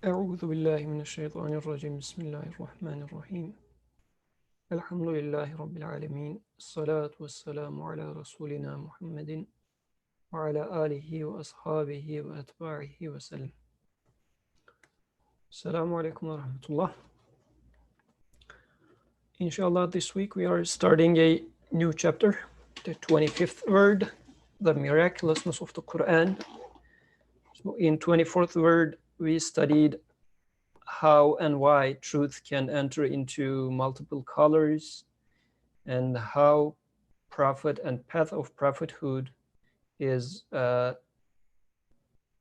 أعوذ بالله من الشيطان الرجيم بسم الله الرحمن الرحيم الحمد لله رب العالمين الصلاة والسلام على رسولنا محمد وعلى آله وأصحابه وأتباعه وسلم. Assalamu alaikum wa rahmatullah. Inshallah, this week we are starting a new chapter, the 25th word, the miraculousness of the Quran. So in 24th word, we studied how and why truth can enter into multiple colors, and how prophet and path of prophethood is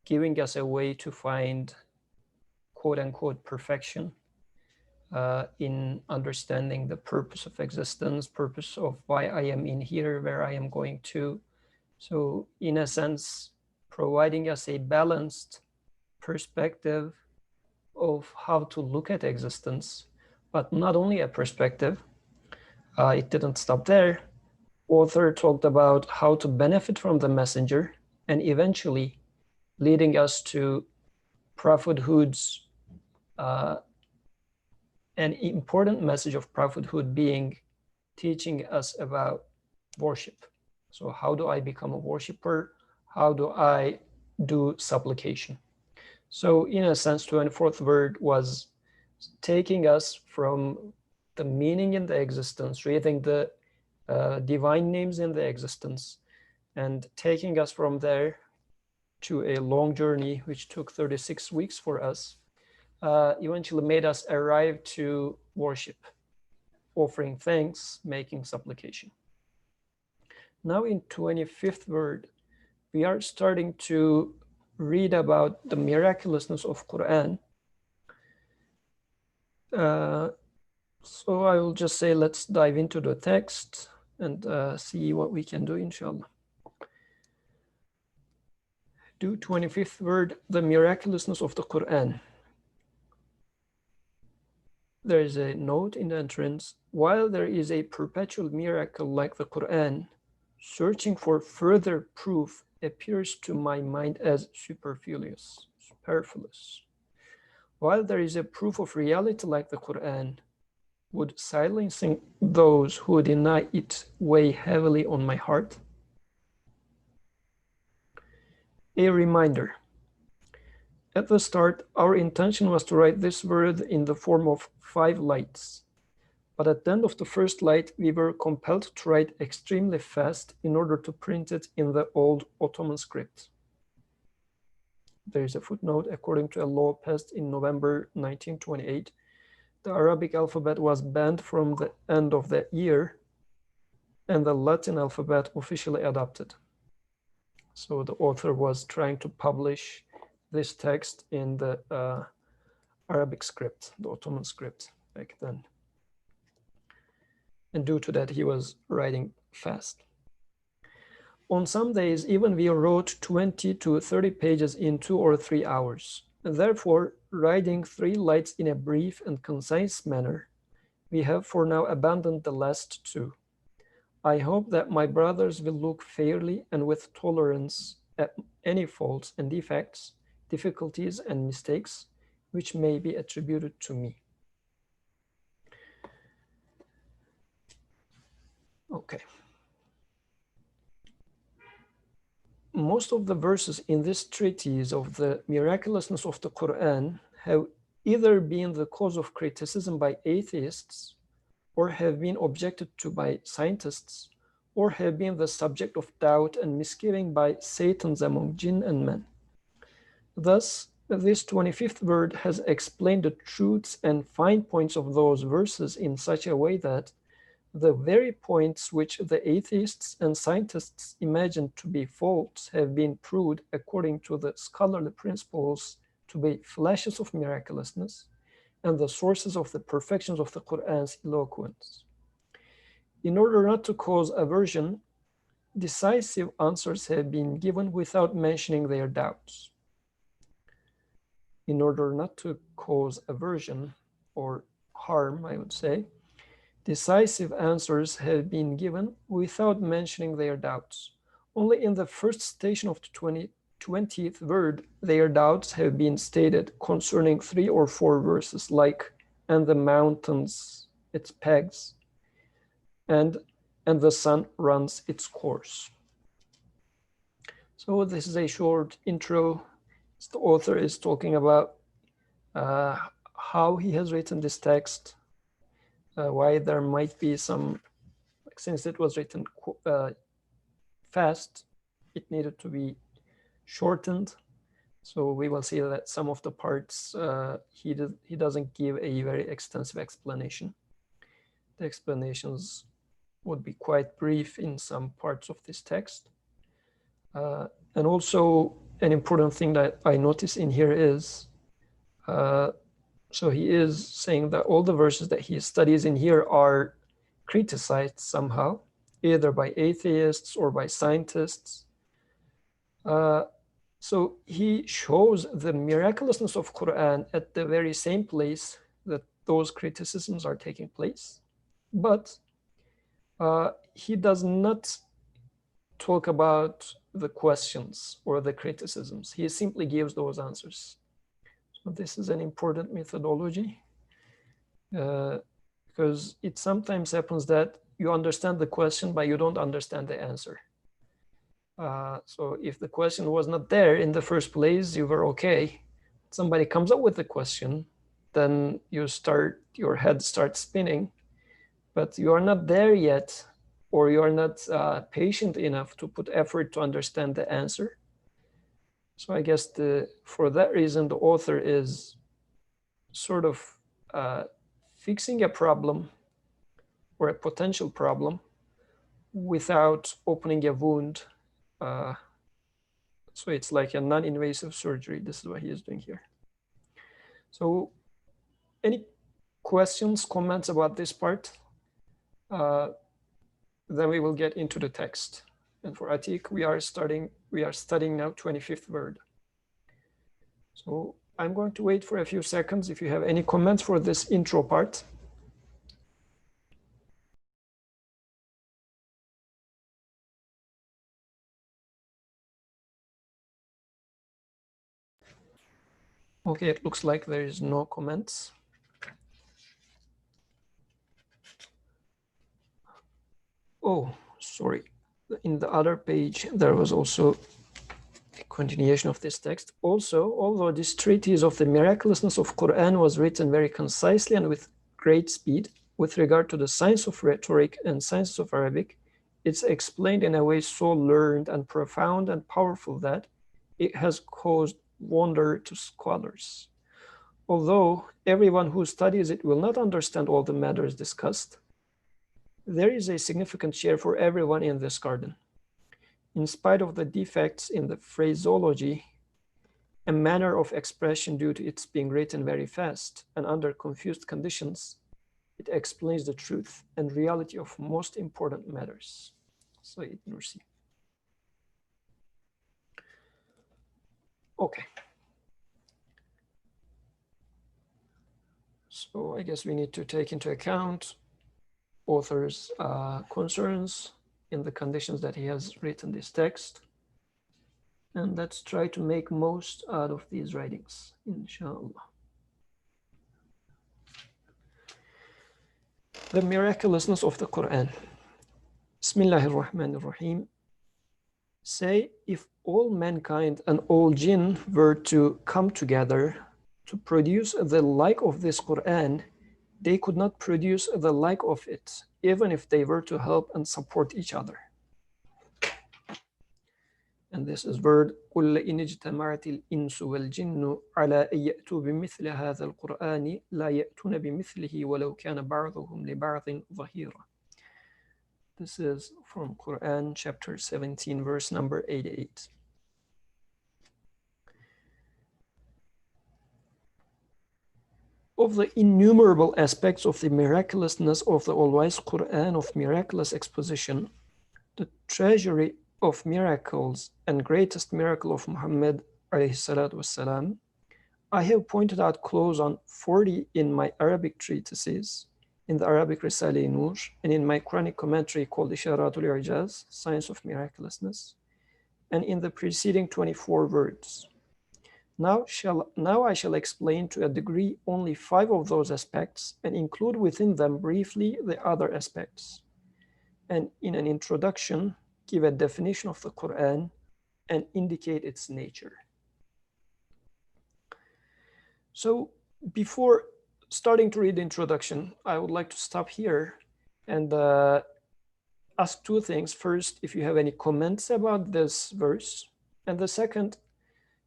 giving us a way to find quote unquote perfection in understanding the purpose of existence, purpose of why I am in here, where I am going to. So in a sense, providing us a balanced perspective of how to look at existence, but not only a perspective. It didn't stop there. Author talked about how to benefit from the messenger, and eventually leading us to prophethood's an important message of prophethood being teaching us about worship. So how do I become a worshiper? How do I do supplication? So in a sense, 24th word was taking us from the meaning in the existence, reading the divine names in the existence, and taking us from there to a long journey, which took 36 weeks for us, eventually made us arrive to worship, offering thanks, making supplication. Now in 25th word, we are starting to read about the miraculousness of Quran. So I will just say, let's dive into the text and see what we can do, inshallah. Do 25th word, the miraculousness of the Quran. There is a note in the entrance. While there is a perpetual miracle like the Quran, searching for further proof appears to my mind as superfluous. While there is a proof of reality like the Quran, would silencing those who deny it weigh heavily on my heart? A reminder. At the start, our intention was to write this word in the form of 5 lights. But at the end of the first light, we were compelled to write extremely fast in order to print it in the old Ottoman script. There is a footnote. According to a law passed in November 1928, the Arabic alphabet was banned from the end of the year, and the Latin alphabet officially adopted. So the author was trying to publish this text in the Arabic script, the Ottoman script back then. And due to that, he was writing fast. On some days, even we wrote 20 to 30 pages in 2 or 3 hours. And therefore, writing 3 lights in a brief and concise manner, we have for now abandoned the last 2. I hope that my brothers will look fairly and with tolerance at any faults and defects, difficulties and mistakes which may be attributed to me. Okay. Most of the verses in this treatise of the miraculousness of the Quran have either been the cause of criticism by atheists, or have been objected to by scientists, or have been the subject of doubt and misgiving by Satans among jinn and men. Thus, this 25th word has explained the truths and fine points of those verses in such a way that the very points which the atheists and scientists imagined to be faults have been proved according to the scholarly principles to be flashes of miraculousness and the sources of the perfections of the Quran's eloquence. In order not to cause aversion, decisive answers have been given without mentioning their doubts. In order not to cause aversion or harm, I would say, decisive answers have been given without mentioning their doubts. Only in the first station of the 20th word, their doubts have been stated concerning 3 or 4 verses, like, and the mountains its pegs, and the sun runs its course. So this is a short intro. The author is talking about how he has written this text, why there might be some, since it was written fast, it needed to be shortened. So we will see that some of the parts he doesn't give a very extensive explanation. The explanations would be quite brief in some parts of this text. And also an important thing that I notice in here is, so he is saying that all the verses that he studies in here are criticized somehow, either by atheists or by scientists. So he shows the miraculousness of Quran at the very same place that those criticisms are taking place. But he does not talk about the questions or the criticisms. He simply gives those answers. So this is an important methodology because it sometimes happens that you understand the question, but you don't understand the answer. So if the question was not there in the first place, you were okay. Somebody comes up with the question, then your head starts spinning, but you are not there yet, or you are not patient enough to put effort to understand the answer. So I guess for that reason, the author is sort of fixing a problem or a potential problem without opening a wound. So it's like a non-invasive surgery. This is what he is doing here. So any questions, comments about this part? Then we will get into the text. And for Atik, we are studying now 25th word. So I'm going to wait for a few seconds if you have any comments for this intro part. Okay, it looks like there is no comments. Oh, sorry. In the other page, there was also a continuation of this text. Also, although this treatise of the miraculousness of Quran was written very concisely and with great speed, with regard to the science of rhetoric and science of Arabic, it's explained in a way so learned and profound and powerful that it has caused wonder to scholars. Although everyone who studies it will not understand all the matters discussed, there is a significant share for everyone in this garden. In spite of the defects in the phraseology, a manner of expression due to its being written very fast and under confused conditions, it explains the truth and reality of most important matters. Sayyid Nursi. Okay. So I guess we need to take into account author's concerns in the conditions that he has written this text. And let's try to make most out of these writings, inshallah. The miraculousness of the Quran. Bismillahir Rahmanir Rahim. Say, if all mankind and all jinn were to come together to produce the like of this Quran, they could not produce the like of it, even if they were to help and support each other. And this is word قُلْ إِنِ اجْتَمَعَتِ الْإِنسُ وَالْجِنُّ عَلَىٰ أَن يَأْتُوا بِمِثْلِ هَذَا الْقُرْآنِ لَا يَأْتُونَ بِمِثْلِهِ وَلَوْ كَانَ بَعْضُهُمْ لِبَعْضٍ ظَهِيرًا. This is from Quran chapter 17, verse number 88. Of the innumerable aspects of the miraculousness of the all-wise Quran of miraculous exposition, the treasury of miracles and greatest miracle of Muhammad والسلام, I have pointed out close on 40 in my Arabic treatises, in the Arabic Risale-i, and in my Quranic commentary called Isharatul I'jaz, Science of Miraculousness, and in the preceding 24 words. Now I shall explain to a degree only 5 of those aspects and include within them briefly the other aspects. And in an introduction, give a definition of the Quran and indicate its nature. So before starting to read the introduction, I would like to stop here and ask 2 things. First, if you have any comments about this verse, and the second,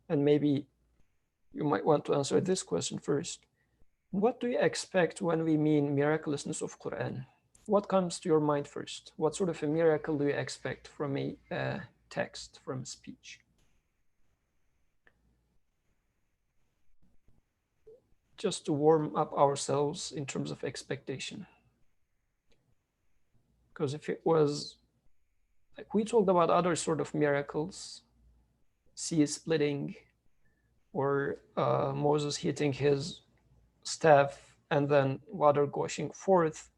and maybe you might want to answer this question first. What do you expect when we mean miraculousness of Quran? What comes to your mind first? What sort of a miracle do you expect from a text, from a speech? Just to warm up ourselves in terms of expectation. Because if it was, like we talked about other sort of miracles, sea splitting, or Moses hitting his staff and then water gushing forth.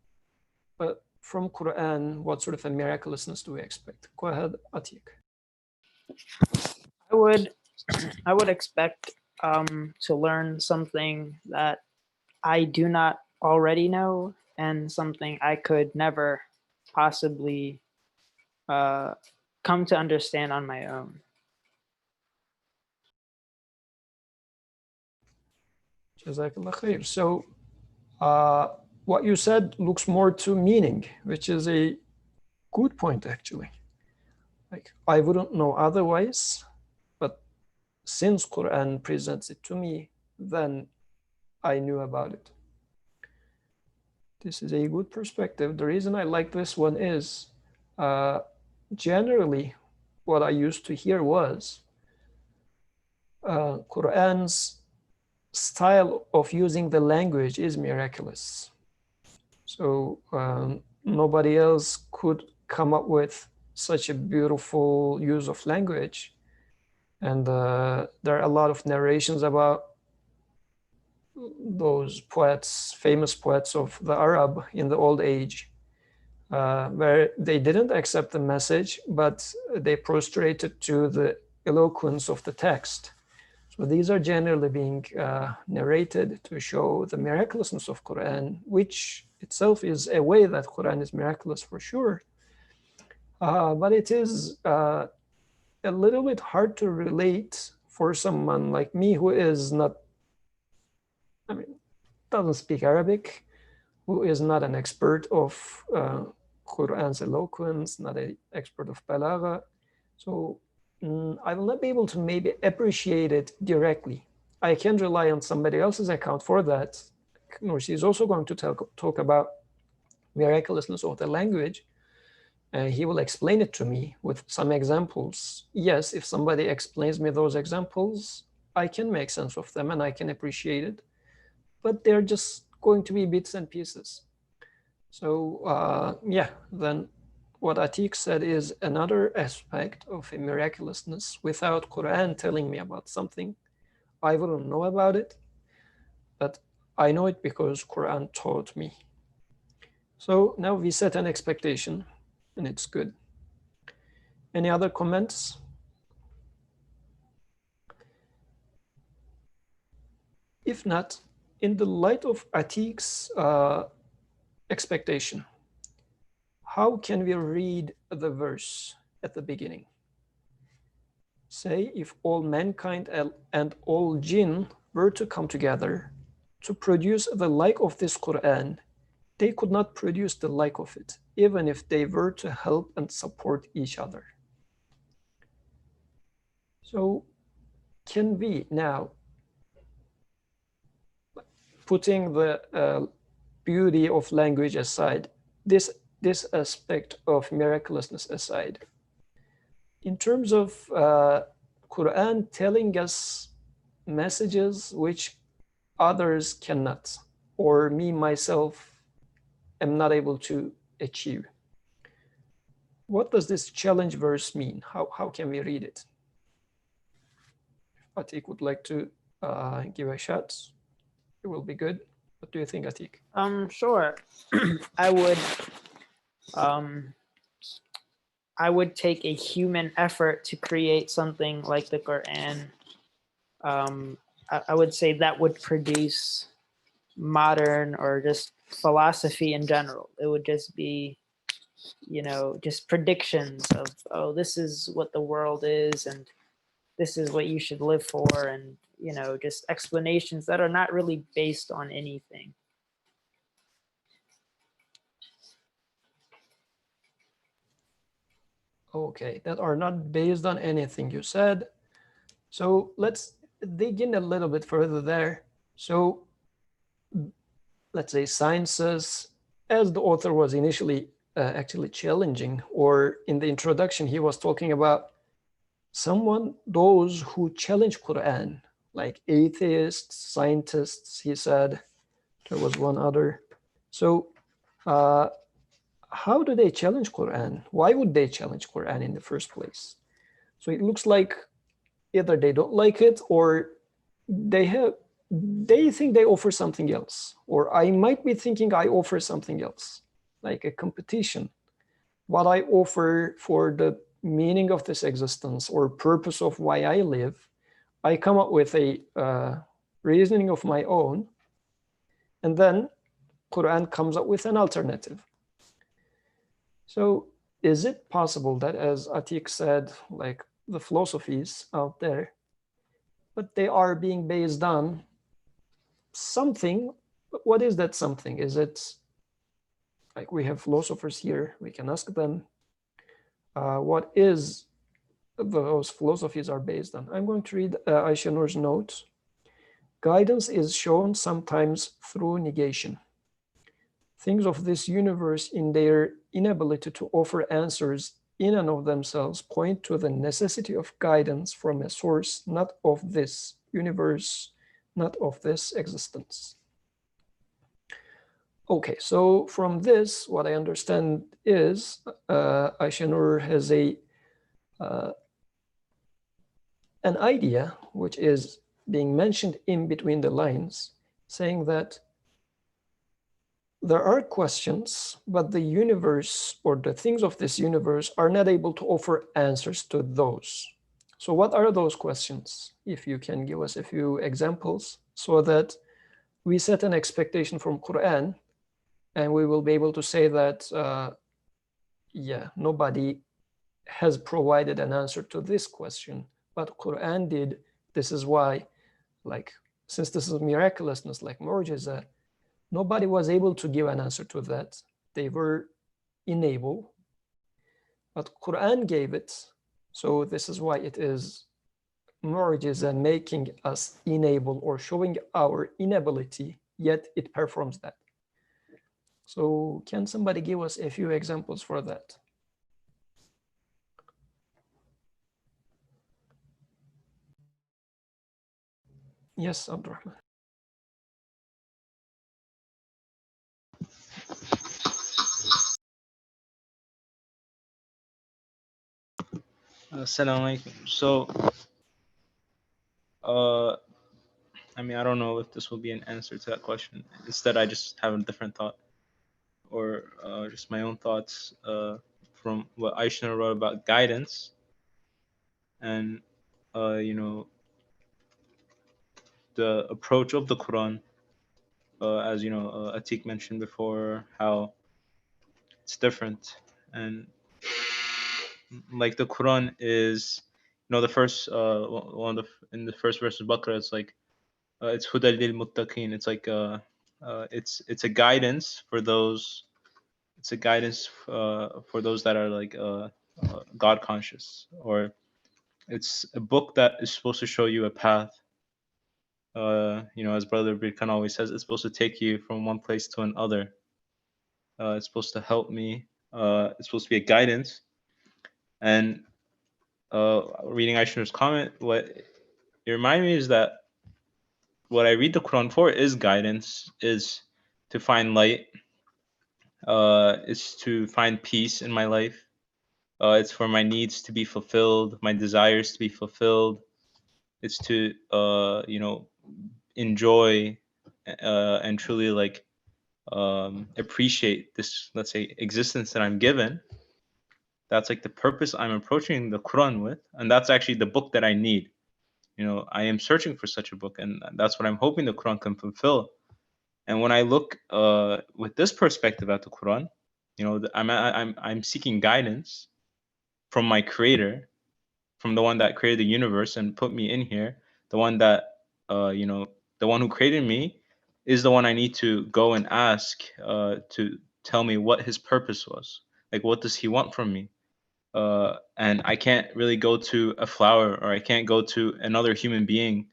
But from Quran, what sort of a miraculousness do we expect? Go ahead, Atiq. I would expect to learn something that I do not already know and something I could never possibly come to understand on my own. Jazakallah khair. So what you said looks more to meaning, which is a good point actually. Like I wouldn't know otherwise, but since Quran presents it to me, then I knew about it. This is a good perspective. The reason I like this one is generally what I used to hear was Quran's style of using the language is miraculous. So nobody else could come up with such a beautiful use of language. And there are a lot of narrations about those poets, famous poets of the Arab in the old age, where they didn't accept the message, but they prostrated to the eloquence of the text. So these are generally being narrated to show the miraculousness of Quran, which itself is a way that Quran is miraculous for sure. But it is a little bit hard to relate for someone like me who is not, doesn't speak Arabic, who is not an expert of Quran's eloquence, not an expert of Balagha. So I will not be able to maybe appreciate it directly. I can rely on somebody else's account for that. Nursi is also going to talk about miraculousness of the language. He will explain it to me with some examples. Yes, if somebody explains me those examples, I can make sense of them and I can appreciate it. But they're just going to be bits and pieces. So yeah, then what Atiq said is another aspect of a miraculousness. Without Quran telling me about something, I wouldn't know about it, but I know it because Quran taught me. So now we set an expectation and it's good. Any other comments? If not, in the light of Atiq's expectation, how can we read the verse at the beginning? Say, if all mankind and all jinn were to come together to produce the like of this Quran, they could not produce the like of it, even if they were to help and support each other. So can we now, putting the beauty of language aside, this aspect of miraculousness aside, in terms of Quran telling us messages which others cannot, or me myself am not able to achieve, what does this challenge verse mean? How can we read it? If Atiq would like to give a shot, it will be good. What do you think, Atiq? Sure. I would I would take a human effort to create something like the Quran. I would say that would produce modern or just philosophy in general. It would just be, just predictions of, oh, this is what the world is, and this is what you should live for, and just explanations that are not really based on anything. Okay, that are not based on anything you said. So let's dig in a little bit further there. So let's say sciences, as the author was initially actually challenging, or in the introduction, he was talking about those who challenge Quran, like atheists, scientists, he said. There was one other. So how do they challenge Quran? Why would they challenge Quran in the first place? So it looks like either they don't like it, or they think they offer something else, or I might be thinking I offer something else, like a competition. What I offer for the meaning of this existence or purpose of why I live, I come up with a reasoning of my own, and then Quran comes up with an alternative. So is it possible that, as Atik said, like the philosophies out there, but they are being based on something? What is that something? Is it like we have philosophers here, we can ask them what is those philosophies are based on. I'm going to read Aisha Noor's note. Guidance is shown sometimes through negation. Things of this universe, in their inability to offer answers in and of themselves, point to the necessity of guidance from a source not of this universe, not of this existence. Okay, so from this, what I understand is Aisha Noor has an idea which is being mentioned in between the lines, saying that there are questions, but the universe or the things of this universe are not able to offer answers to those. So what are those questions? If you can give us a few examples so that we set an expectation from Quran, and we will be able to say that, yeah, nobody has provided an answer to this question, but Quran did. This is why, like, since this is miraculousness, like mu'jiza, nobody was able to give an answer to that. They were unable, but Quran gave it. So this is why it is mu'jiza, making us unable or showing our inability, yet it performs that. So can somebody give us a few examples for that? Yes, Abdurrahman. Assalamu alaikum. So, I mean, I don't know if this will be an answer to that question. Instead, I just have a different thought, or just my own thoughts from what Aisha wrote about guidance, and you know, the approach of the Quran. As you know, Atik mentioned before, how it's different, and like the Quran is, the first one of in the first verse of Baqarah, it's like it's huda lil muttaqin. It's like it's a guidance for those. It's a guidance for those that are like God conscious, or it's a book that is supposed to show you a path. As Brother Birkan always says, it's supposed to take you from one place to another. It's supposed to help me. It's supposed to be a guidance. And reading Aisha's comment, what it reminded me is that what I read the Quran for is guidance, is to find light, is to find peace in my life. It's for my needs to be fulfilled, my desires to be fulfilled. It's to enjoy and truly appreciate this, let's say, existence that I'm given. That's like the purpose I'm approaching the Quran with, and that's actually the book that I need. I am searching for such a book, and that's what I'm hoping the Quran can fulfill. And when I look with this perspective at the Quran, I'm seeking guidance from my Creator, from the one that created the universe and put me in here, the one that the one who created me is the one I need to go and ask to tell me what his purpose was. Like, what does he want from me? And I can't really go to a flower, or I can't go to another human being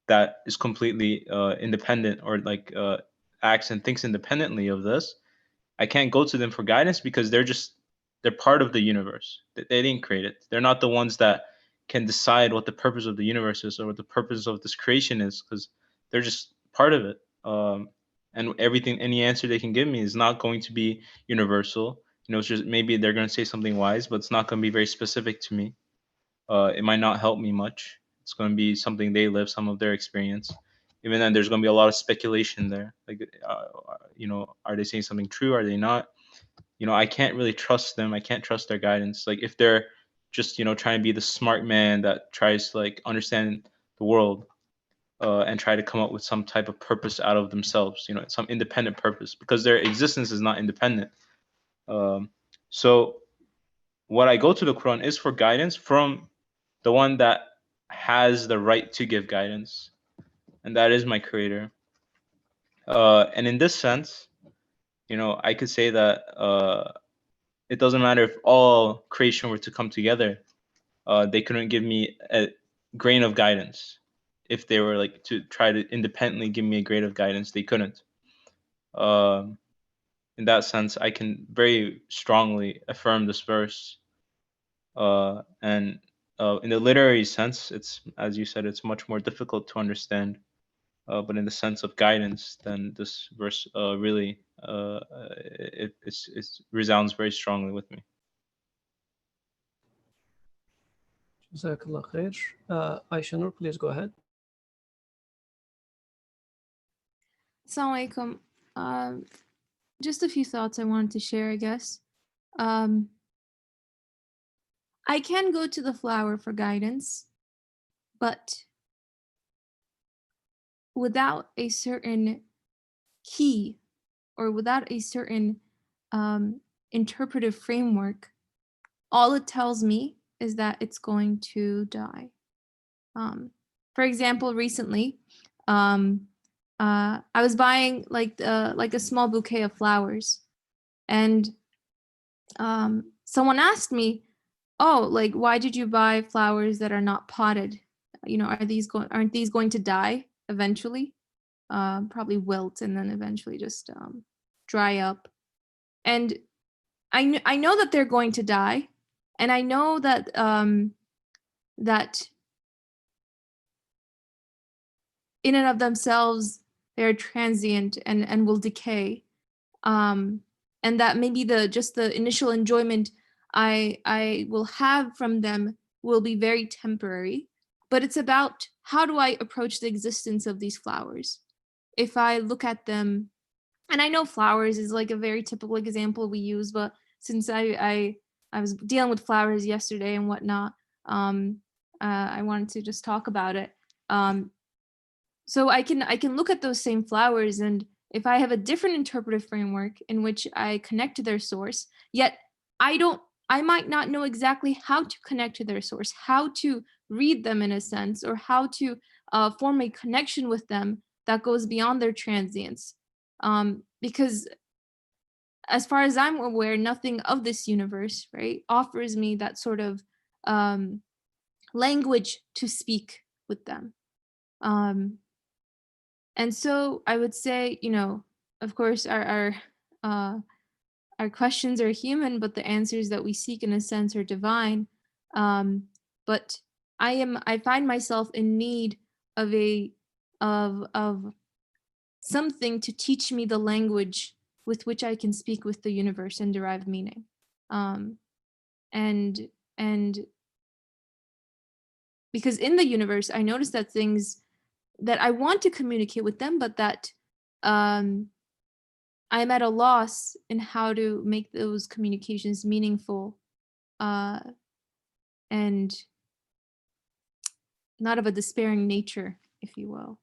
that is completely independent, or like acts and thinks independently of this. I can't go to them for guidance because they're part of the universe. They didn't create it. They're not the ones that can decide what the purpose of the universe is or what the purpose of this creation is, because they're just part of it. And everything, any answer they can give me is not going to be universal. It's just maybe they're going to say something wise, but it's not going to be very specific to me. It might not help me much. It's going to be something they live, some of their experience. Even then, there's going to be a lot of speculation there. Like, are they saying something true? Are they not? I can't really trust them. I can't trust their guidance. Like, if they're just, trying to be the smart man that tries to like understand the world and try to come up with some type of purpose out of themselves, some independent purpose, because their existence is not independent. So what I go to the Quran is for guidance from the one that has the right to give guidance, and that is my Creator. And in this sense, I could say that it doesn't matter if all creation were to come together, they couldn't give me a grain of guidance. If they were like to try to independently give me a grain of guidance, they couldn't. In that sense, I can very strongly affirm this verse. And in the literary sense, it's, as you said, it's much more difficult to understand. But in the sense of guidance, then this verse really it resounds very strongly with me. Jazakallah khair. Aisha Nur, please go ahead. Assalamu alaikum. Just a few thoughts I wanted to share, I guess. I can go to the flower for guidance, but without a certain key or without a certain interpretive framework, all it tells me is that it's going to die. For example, recently, I was buying like a small bouquet of flowers, and someone asked me, "Oh, like why did you buy flowers that are not potted? Aren't these going to die eventually? Probably wilt and then eventually just dry up." And I know that they're going to die, and I know that that in and of themselves they're transient and will decay, and that maybe the initial enjoyment I will have from them will be very temporary. But it's about, how do I approach the existence of these flowers? If I look at them, and I know flowers is like a very typical example we use, but since I was dealing with flowers yesterday and whatnot, I wanted to just talk about it. So I can look at those same flowers, and if I have a different interpretive framework in which I connect to their source, yet I might not know exactly how to connect to their source, how to read them in a sense, or how to form a connection with them that goes beyond their transience. Because as far as I'm aware, nothing of this universe, right, offers me that sort of language to speak with them. And so I would say, of course, our questions are human, but the answers that we seek, in a sense, are divine. But I find myself in need of something to teach me the language with which I can speak with the universe and derive meaning. And because in the universe, I notice that things that I want to communicate with them, but that I'm at a loss in how to make those communications meaningful and not of a despairing nature, if you will.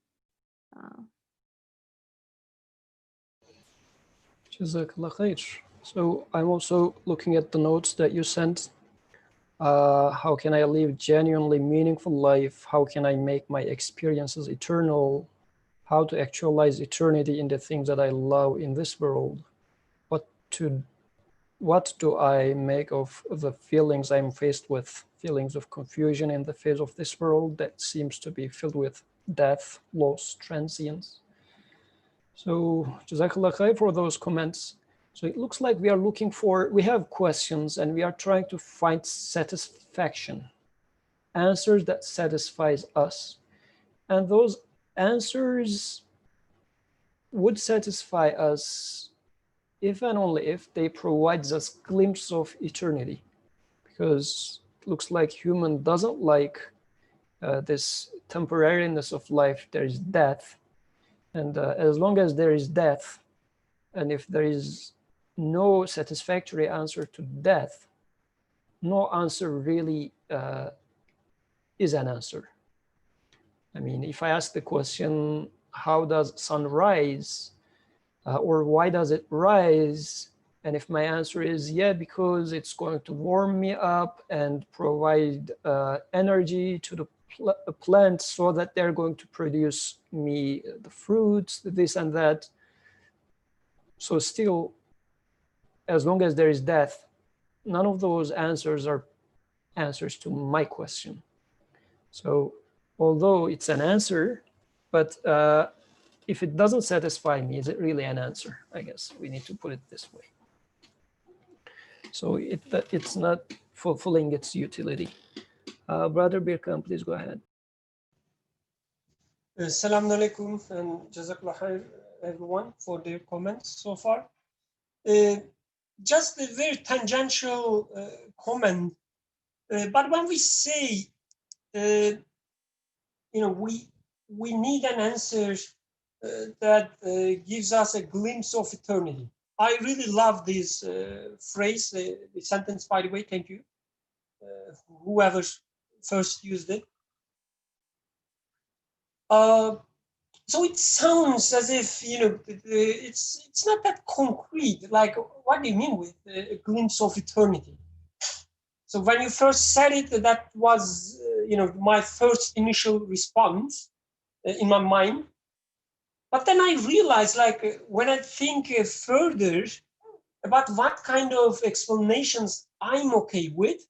Jazakallah khair. So I'm also looking at the notes that you sent. How can I live genuinely meaningful life? How can I make my experiences eternal? How to actualize eternity in the things that I love in this world? What do I make of the feelings I'm faced with? Feelings of confusion in the face of this world that seems to be filled with death, loss, transience. So Jazakallah khair for those comments. So it looks like we have questions and we are trying to find satisfaction, answers that satisfies us. And those answers would satisfy us if and only if they provide us glimpse of eternity, because it looks like human doesn't like this temporariness of life. There is death, and as long as there is death, and if there is no satisfactory answer to death, no answer really is an answer. I mean, if I ask the question, how does sun rise, or why does it rise? And if my answer is yeah, because it's going to warm me up and provide energy to the plant so that they're going to produce me the fruits, this and that. So still, as long as there is death, none of those answers are answers to my question. So although it's an answer, but if it doesn't satisfy me, is it really an answer? I guess we need to put it this way. So it's not fulfilling its utility. Brother Birkan, please go ahead. Assalamu alaikum and Jazakallah khair everyone for their comments so far. Just a very tangential comment, but when we say, we need an answer that gives us a glimpse of eternity. I really love this phrase, the sentence, by the way, thank you, whoever first used it. So it sounds as if, it's not that concrete. Like, what do you mean with a glimpse of eternity? So when you first said it, that was, my first initial response in my mind. But then I realized, like, when I think further about what kind of explanations I'm okay with,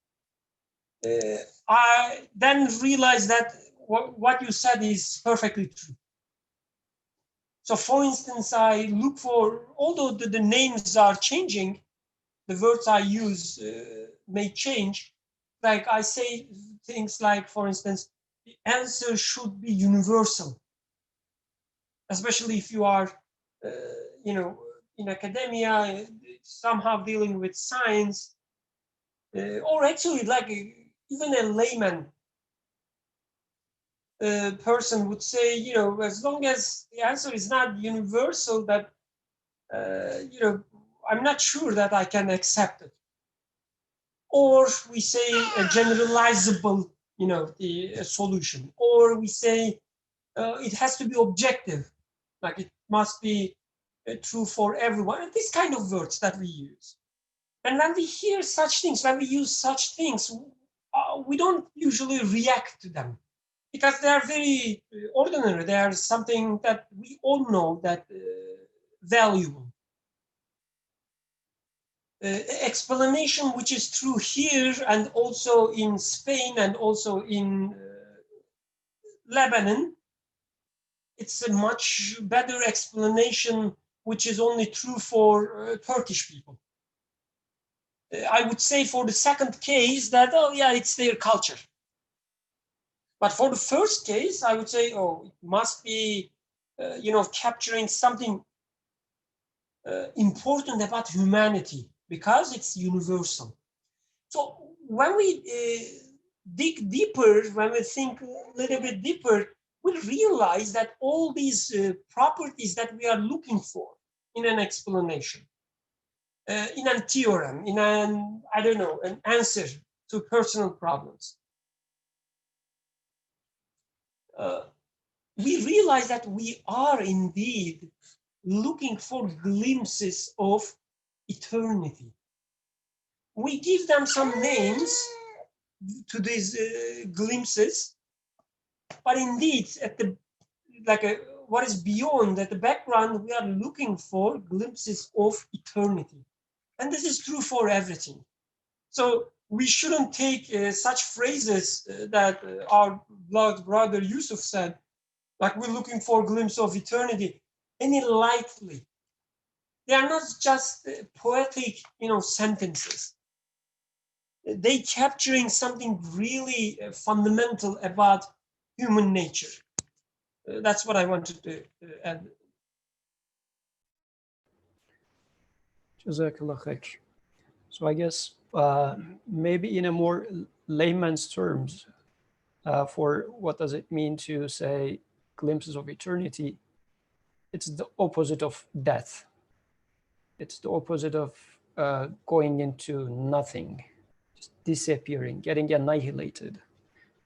I then realized that what you said is perfectly true. So for instance, I look for, although the names are changing, the words I use may change. Like I say things like, for instance, the answer should be universal, especially if you are, in academia, somehow dealing with science, or actually like even a layman person would say, as long as the answer is not universal, that, I'm not sure that I can accept it. Or we say a generalizable, the solution. Or we say it has to be objective, like it must be true for everyone. And these kind of words that we use. And when we hear such things, when we use such things, we don't usually react to them, because they are very ordinary. They are something that we all know that valuable. Explanation which is true here and also in Spain and also in Lebanon, it's a much better explanation which is only true for Turkish people. I would say for the second case that, oh yeah, it's their culture. But for the first case, I would say, oh, it must be, capturing something important about humanity, because it's universal. So when we dig deeper, when we think a little bit deeper, we realize that all these properties that we are looking for in an explanation, in a theorem, in an, I don't know, an answer to personal problems. We realize that we are indeed looking for glimpses of eternity. We give them some names to these glimpses, but indeed, at the what is beyond, at the background, we are looking for glimpses of eternity, and this is true for everything. So we shouldn't take such phrases that our brother Yusuf said, like we're looking for a glimpse of eternity, any lightly. They are not just poetic, sentences. They capturing something really fundamental about human nature. That's what I wanted to add. Jazakallah khair. So I guess maybe in a more layman's terms, for what does it mean to say glimpses of eternity, it's the opposite of death. It's the opposite of going into nothing, just disappearing, getting annihilated.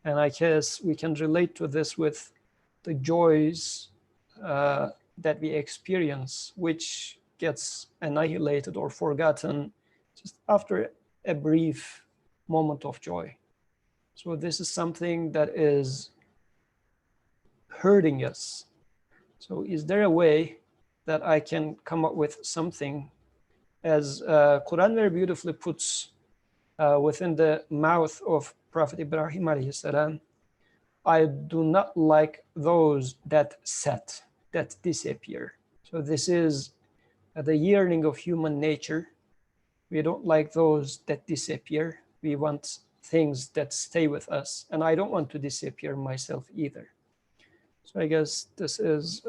And I guess we can relate to this with the joys that we experience, which gets annihilated or forgotten just after a brief moment of joy. So this is something that is hurting us. So is there a way that I can come up with something, as Quran very beautifully puts within the mouth of Prophet Ibrahim alayhi salam, I do not like those that set, that disappear. So this is the yearning of human nature. We don't like those that disappear. We want things that stay with us. And I don't want to disappear myself either. So I guess this is,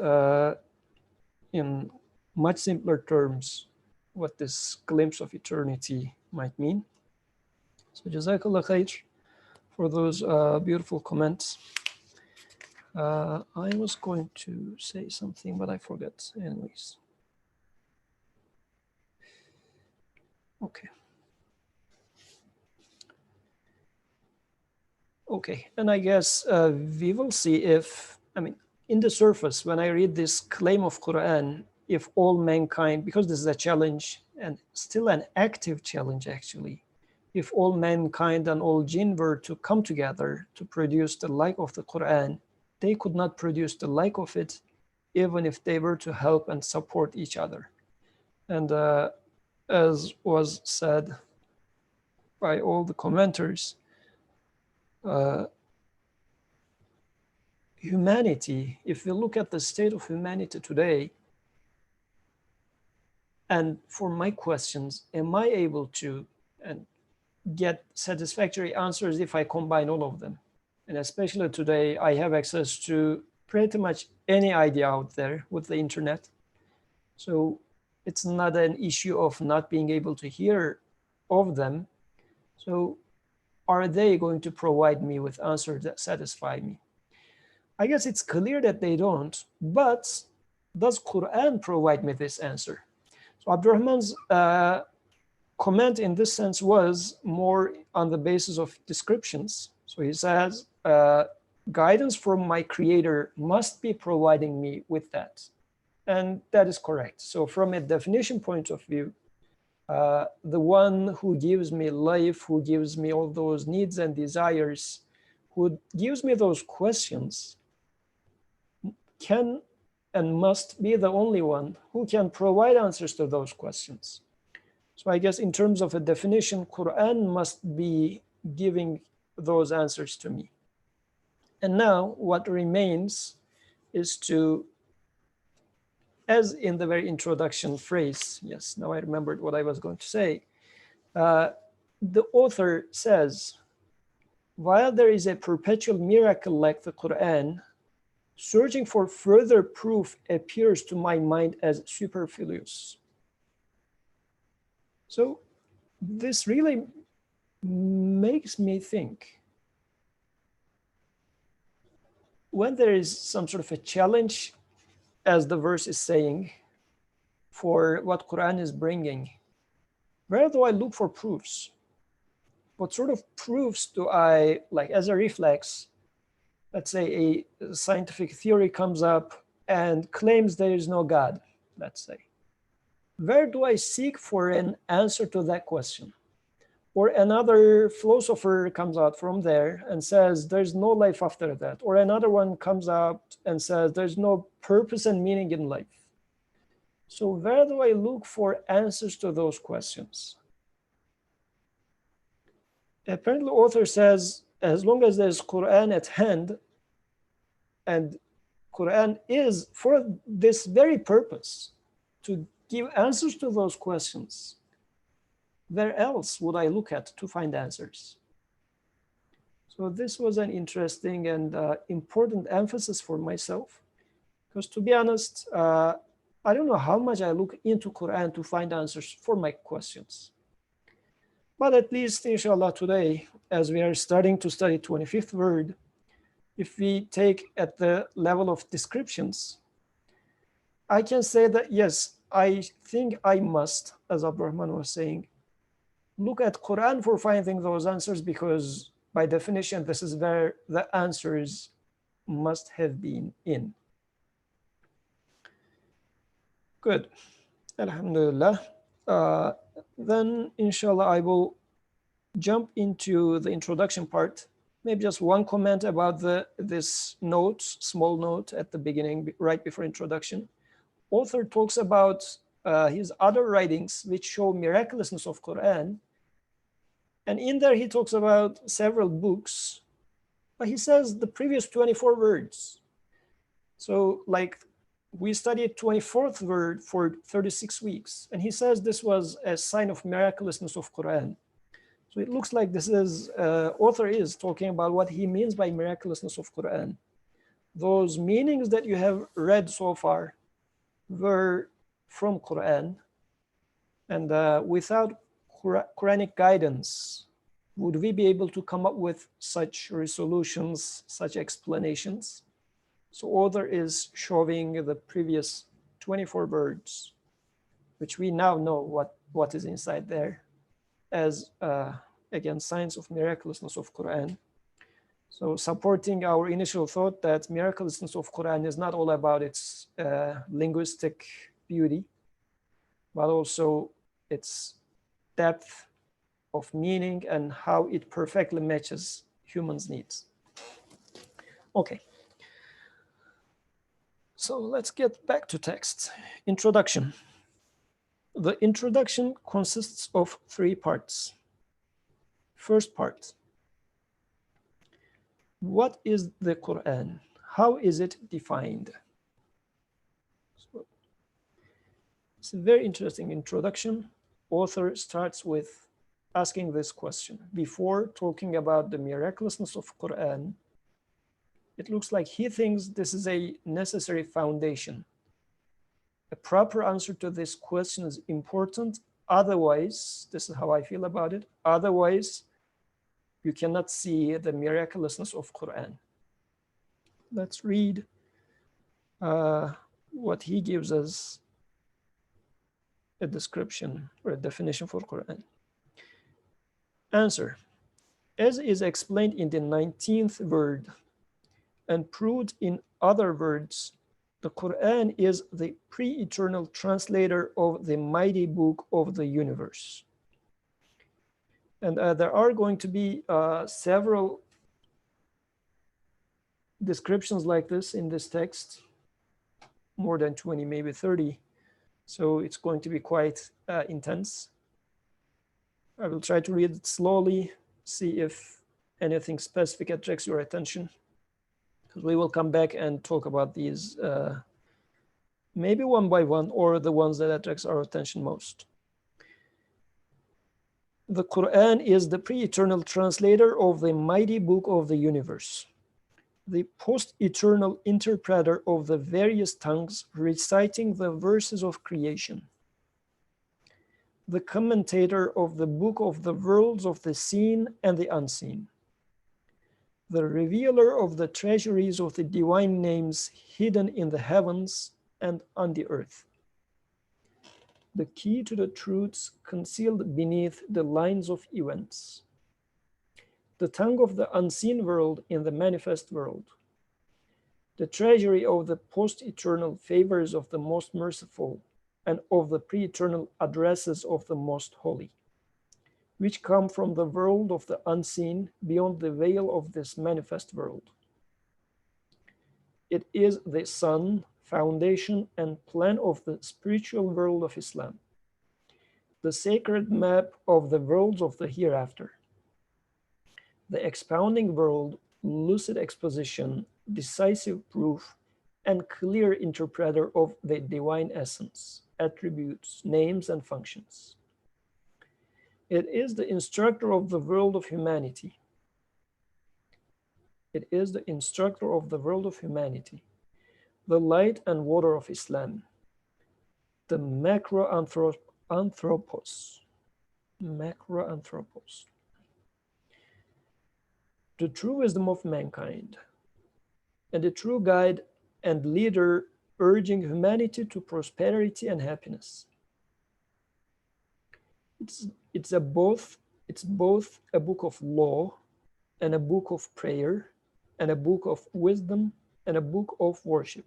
in much simpler terms, what this glimpse of eternity might mean. So Jazakallah khair for those beautiful comments. I was going to say something, but I forgot anyways. Okay. Okay, and I guess we will see if, in the surface, when I read this claim of Quran, if all mankind, because this is a challenge and still an active challenge actually, if all mankind and all jinn were to come together to produce the like of the Quran, they could not produce the like of it, even if they were to help and support each other. And as was said by all the commenters, humanity, if we look at the state of humanity today, and for my questions, am I able to get satisfactory answers if I combine all of them? And especially today, I have access to pretty much any idea out there with the internet. So it's not an issue of not being able to hear of them. So are they going to provide me with answers that satisfy me? I guess it's clear that they don't, but does Quran provide me this answer? So Abdurrahman's comment in this sense was more on the basis of descriptions. So he says, guidance from my creator must be providing me with that. And that is correct. So from a definition point of view, the one who gives me life, who gives me all those needs and desires, who gives me those questions, can and must be the only one who can provide answers to those questions. So I guess in terms of a definition, Quran must be giving those answers to me. And now what remains is to, as in the very introduction phrase, yes, now I remembered what I was going to say. The author says, while there is a perpetual miracle like the Quran, searching for further proof appears to my mind as superfluous. So this really makes me think, when there is some sort of a challenge, as the verse is saying, for what Quran is bringing, Where do I look for proofs? What sort of proofs do I, like as a reflex, let's say a scientific theory comes up and claims there is no God, let's say. Where do I seek for an answer to that question? Or another philosopher comes out from there and says there's no life after that. Or another one comes out and says there's no purpose and meaning in life. So where do I look for answers to those questions? Apparently, author says as long as there's Quran at hand, and Quran is for this very purpose, to give answers to those questions, where else would I look at to find answers? So this was an interesting and important emphasis for myself, because to be honest, I don't know how much I look into Quran to find answers for my questions. But at least, inshallah, today, as we are starting to study 25th word, if we take at the level of descriptions, I can say that, yes, I think I must, as Abdurrahman was saying, look at Quran for finding those answers, because by definition, this is where the answers must have been in. Good. Alhamdulillah. Then, inshallah, I will jump into the introduction part. Maybe just one comment about this note, small note at the beginning, right before introduction. Author talks about his other writings which show miraculousness of Quran. And in there, he talks about several books, but he says the previous 24 words. So like we studied 24th word for 36 weeks. And he says this was a sign of miraculousness of Quran. So it looks like this is, author is talking about what he means by miraculousness of Quran. Those meanings that you have read so far were from Quran. And without Quranic guidance, would we be able to come up with such resolutions, such explanations? So author is showing the previous 24 words, which we now know what is inside there, as again, signs of miraculousness of Quran. So supporting our initial thought that miraculousness of Quran is not all about its linguistic beauty, but also its depth of meaning and how it perfectly matches humans' needs. Okay. So let's get back to text. Introduction. The introduction consists of 3 parts. First part. What is the Quran? How is it defined? So it's a very interesting introduction. Author starts with asking this question. Before talking about the miraculousness of Quran, it looks like he thinks this is a necessary foundation. A proper answer to this question is important. Otherwise, this is how I feel about it. Otherwise, you cannot see the miraculousness of Quran. Let's read what he gives us a description or a definition for Quran. Answer. As is explained in the 19th word and proved in other words, the Quran is the pre-eternal translator of the mighty book of the universe. And there are going to be several descriptions like this in this text, more than 20, maybe 30. So it's going to be quite intense. I will try to read it slowly, see if anything specific attracts your attention, because we will come back and talk about these maybe one by one, or the ones that attracts our attention most. The Quran is the pre-eternal translator of the mighty book of the universe, the post-eternal interpreter of the various tongues reciting the verses of creation, the commentator of the book of the worlds of the seen and the unseen, the revealer of the treasuries of the divine names hidden in the heavens and on the earth, the key to the truths concealed beneath the lines of events, the tongue of the unseen world in the manifest world, the treasury of the post-eternal favors of the most merciful and of the pre-eternal addresses of the most holy, which come from the world of the unseen beyond the veil of this manifest world. It is the sun, foundation, and plan of the spiritual world of Islam, the sacred map of the worlds of the hereafter, the expounding world, lucid exposition, decisive proof, and clear interpreter of the divine essence, attributes, names, and functions. It is the instructor of the world of humanity. It is the instructor of the world of humanity, the light and water of Islam, the macroanthropos, the true wisdom of mankind, and the true guide and leader urging humanity to prosperity and happiness. It's both a book of law and a book of prayer and a book of wisdom and a book of worship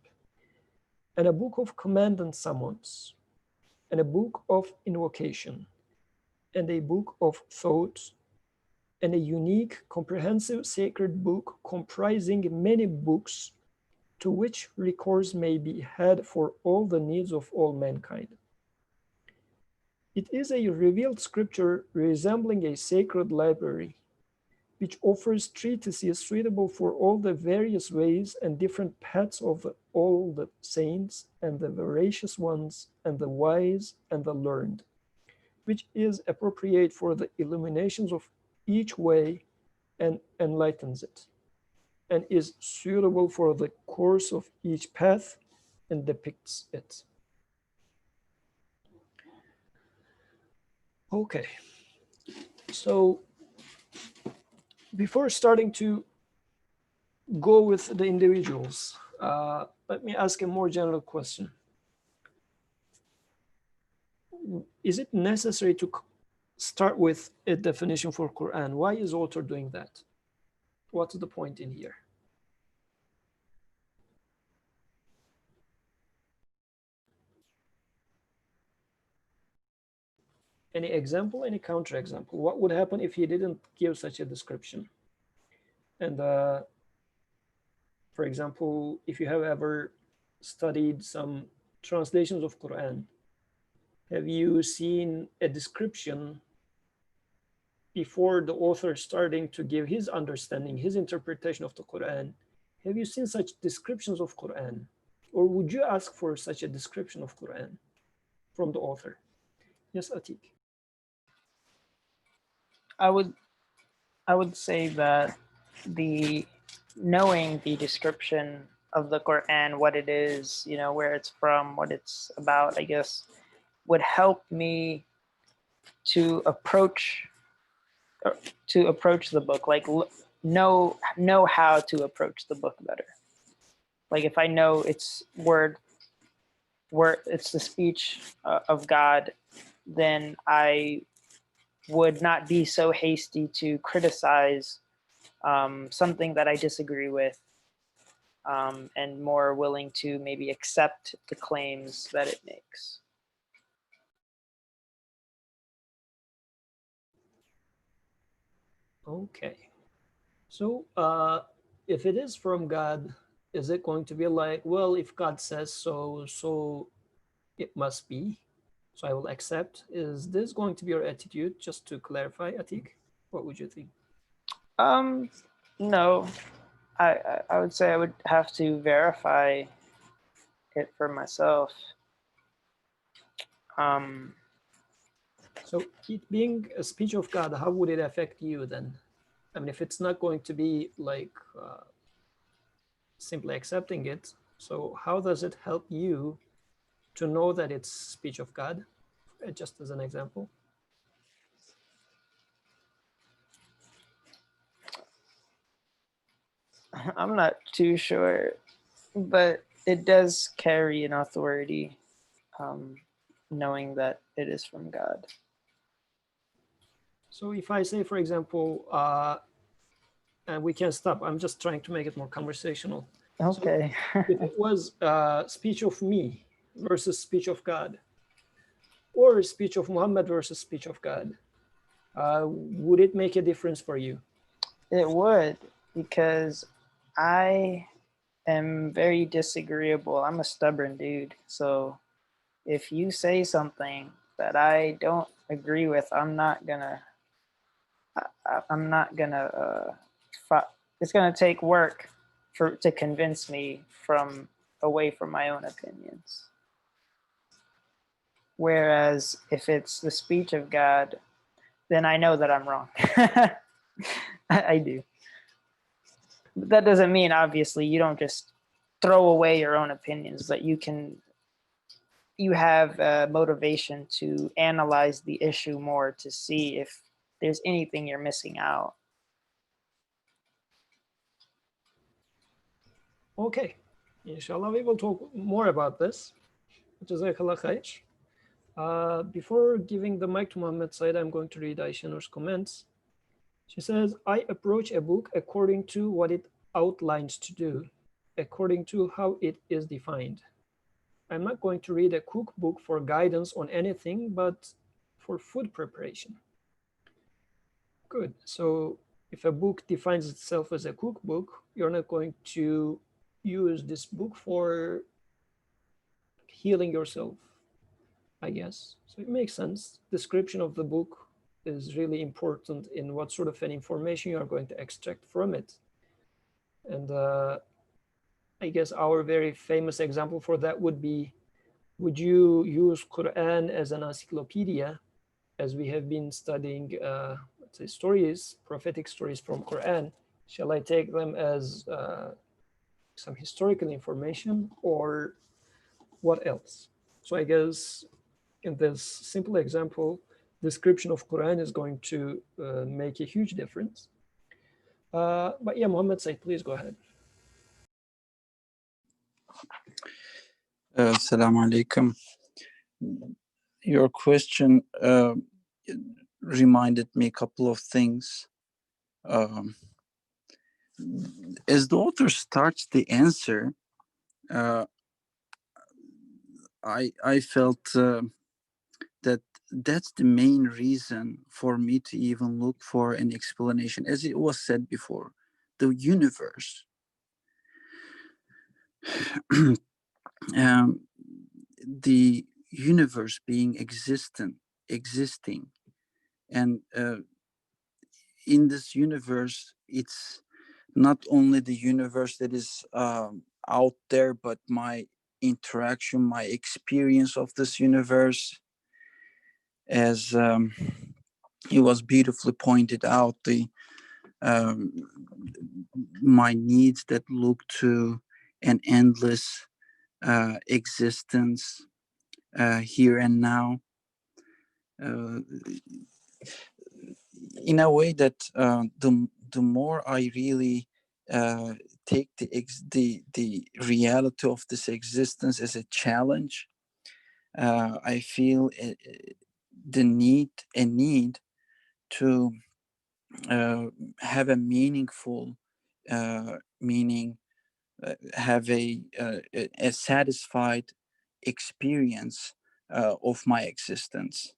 and a book of command and summons and a book of invocation and a book of thought and a unique, comprehensive sacred book comprising many books to which recourse may be had for all the needs of all mankind. It is a revealed scripture resembling a sacred library, which offers treatises suitable for all the various ways and different paths of all the saints and the veracious ones and the wise and the learned, which is appropriate for the illuminations of each way and enlightens it, and is suitable for the course of each path and depicts it. Okay, so before starting to go with the individuals, let me ask a more general question. Is it necessary to start with a definition for Quran? Why is author doing that? What's the point in here? Any example, any counterexample? What would happen if he didn't give such a description? And for example, if you have ever studied some translations of Quran, have you seen a description before the author starting to give his understanding, his interpretation of the Quran? Have you seen such descriptions of Quran? Or would you ask for such a description of Quran from the author? Yes, Atik. I would say that the knowing the description of the Quran, what it is, where it's from, what it's about, I guess, would help me to approach the book, like know how to approach the book better. Like if I know it's it's the speech of God, then I would not be so hasty to criticize something that I disagree with, and more willing to maybe accept the claims that it makes. Okay. So if it is from God, is it going to be like, well, if God says so, so it must be, so I will accept? Is this going to be your attitude? Just to clarify, Atik, what would you think? No, I would say I would have to verify it for myself. So it being a speech of God, how would it affect you then? I mean, if it's not going to be like simply accepting it, so how does it help you to know that it's speech of God, just as an example? I'm not too sure, but it does carry an authority. knowing that it is from God. So if I say, for example, and we can stop, I'm just trying to make it more conversational. Okay. So if it was speech of me versus speech of God, or speech of Muhammad versus speech of God, would it make a difference for you? It would, because I am very disagreeable. I'm a stubborn dude. So if you say something that I don't agree with, I'm not gonna it's gonna take work to convince me away from my own opinions. Whereas if it's the speech of God, then I know that I'm wrong. I do. But that doesn't mean, obviously, you don't just throw away your own opinions, but you have motivation to analyze the issue more to see if there's anything you're missing out. Okay, inshallah, we will talk more about this. Jazakallah khair. Before giving the mic to Muhammad Said, I'm going to read Aisha Noor's comments. She says, I approach a book according to what it outlines to do, according to how it is defined. I'm not going to read a cookbook for guidance on anything, but for food preparation. Good. So if a book defines itself as a cookbook, you're not going to use this book for healing yourself, I guess. So it makes sense. Description of the book is really important in what sort of an information you are going to extract from it. And I guess our very famous example for that would be, would you use Quran as an encyclopedia, as we have been studying, let's say, stories, prophetic stories from Quran? Shall I take them as some historical information, or what else? So I guess in this simple example, description of Quran is going to make a huge difference. But yeah, Muhammad Said, please go ahead. Assalamu alaikum. Your question reminded me a couple of things. As the author starts the answer, I felt that that's the main reason for me to even look for an explanation. As it was said before, the universe. The universe being existing, and in this universe, it's not only the universe that is out there, but my interaction, my experience of this universe, as it was beautifully pointed out, um, my needs that look to an endless existence here and now, in a way that the more I really take the reality of this existence as a challenge, I feel a need to have a meaningful meaning, have a satisfied experience of my existence.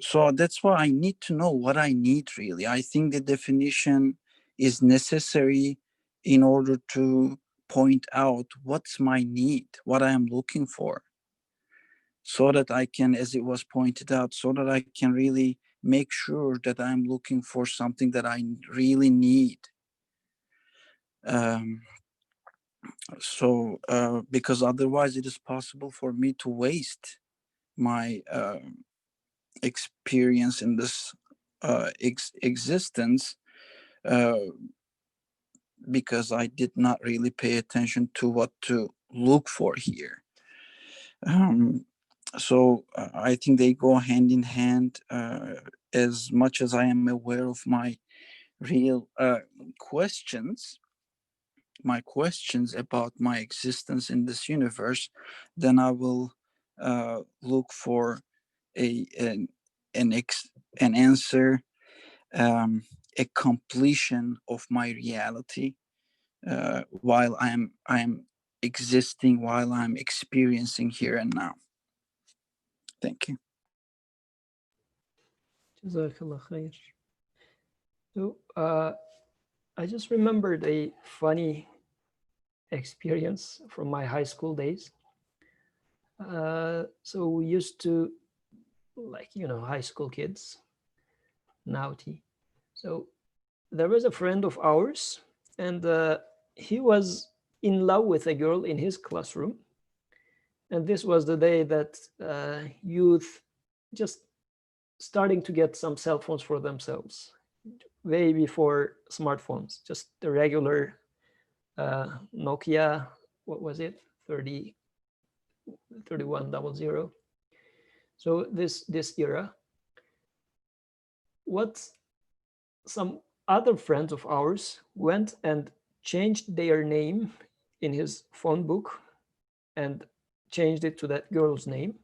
So that's why I need to know what I need, really. I think the definition is necessary in order to point out what's my need, what I am looking for, so that I can, as it was pointed out, so that I can really make sure that I'm looking for something that I really need. Because otherwise it is possible for me to waste my experience in this existence, because I did not really pay attention to what to look for here. So I think they go hand in hand. As much as I am aware of my real questions, my questions about my existence in this universe, then I will look for an answer, a completion of my reality, while I'm existing, while I'm experiencing here and now. Thank you. Jazakallah khair. So I just remembered a funny experience from my high school days. So we used to, like, high school kids, naughty. So there was a friend of ours, and he was in love with a girl in his classroom. And this was the day that youth just starting to get some cell phones for themselves, way before smartphones, just the regular Nokia, what was it, 3100. So this era, what some other friends of ours went and changed their name in his phone book and changed it to that girl's name.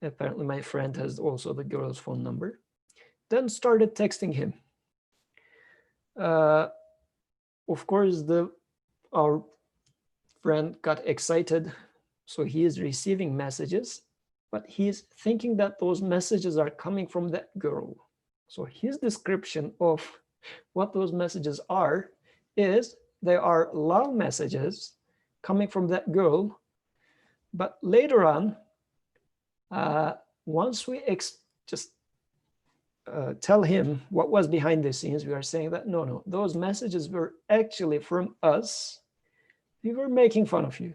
Apparently my friend has also the girl's phone number. Then started texting him. Of course, our friend got excited, so he is receiving messages, but he's thinking that those messages are coming from that girl. So his description of what those messages are is they are love messages coming from that girl. But later on, once we just tell him what was behind the scenes, we are saying that no, those messages were actually from us. We were making fun of you.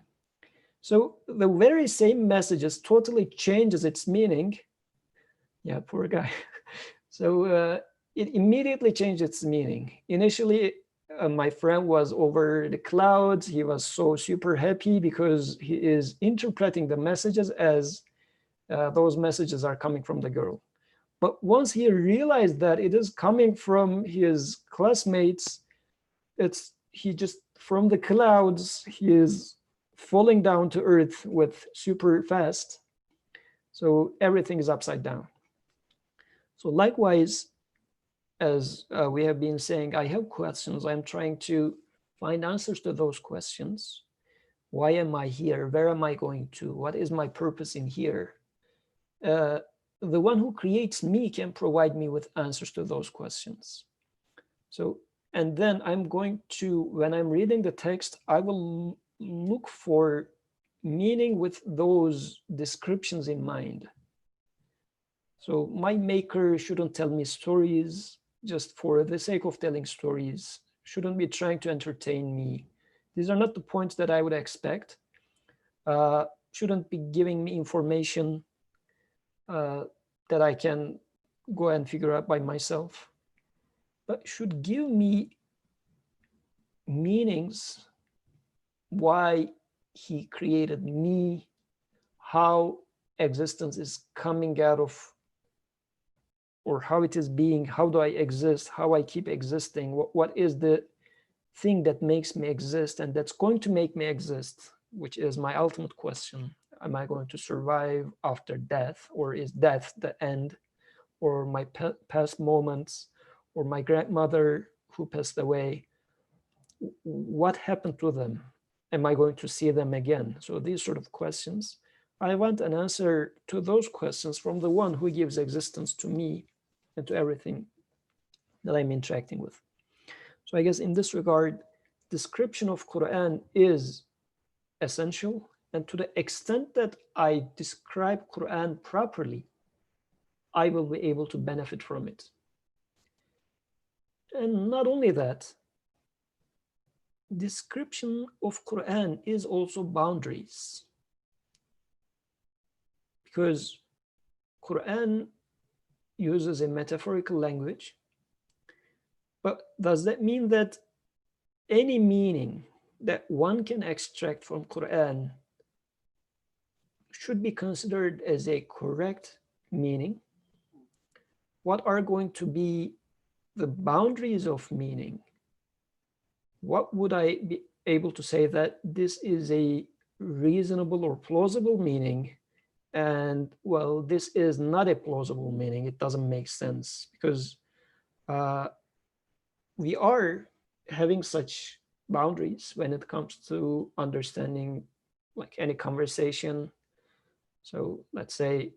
So the very same messages totally changes its meaning. Yeah, poor guy. So it immediately changed its meaning. Initially, my friend was over the clouds. He was so super happy because he is interpreting the messages as those messages are coming from the girl. But once he realized that it is coming from his classmates, he just from the clouds, he is falling down to earth with super fast. So everything is upside down. So likewise, as we have been saying, I have questions. I'm trying to find answers to those questions. Why am I here? Where am I going to? What is my purpose in here? The one who creates me can provide me with answers to those questions. So, and then I'm going to, when I'm reading the text, I will look for meaning with those descriptions in mind. So my maker shouldn't tell me stories just for the sake of telling stories, shouldn't be trying to entertain me. These are not the points that I would expect. Shouldn't be giving me information that I can go and figure out by myself, but should give me meanings, why he created me, how existence is coming out of, or how it is being, how do I exist, how I keep existing, what is the thing that makes me exist and that's going to make me exist, which is my ultimate question. Am I going to survive after death, or is death the end? Or my past moments, or my grandmother who passed away, what happened to them? Am I going to see them again? So these sort of questions, I want an answer to those questions from the one who gives existence to me and to everything that I'm interacting with. So I guess in this regard, description of Quran is essential, and to the extent that I describe Quran properly, I will be able to benefit from it. And not only that, description of Quran is also boundaries, because Quran uses a metaphorical language. But does that mean that any meaning that one can extract from Quran should be considered as a correct meaning? What are going to be the boundaries of meaning? What would I be able to say that this is a reasonable or plausible meaning, And well, this is not a plausible meaning. It doesn't make sense because we are having such boundaries when it comes to understanding like any conversation. So let's say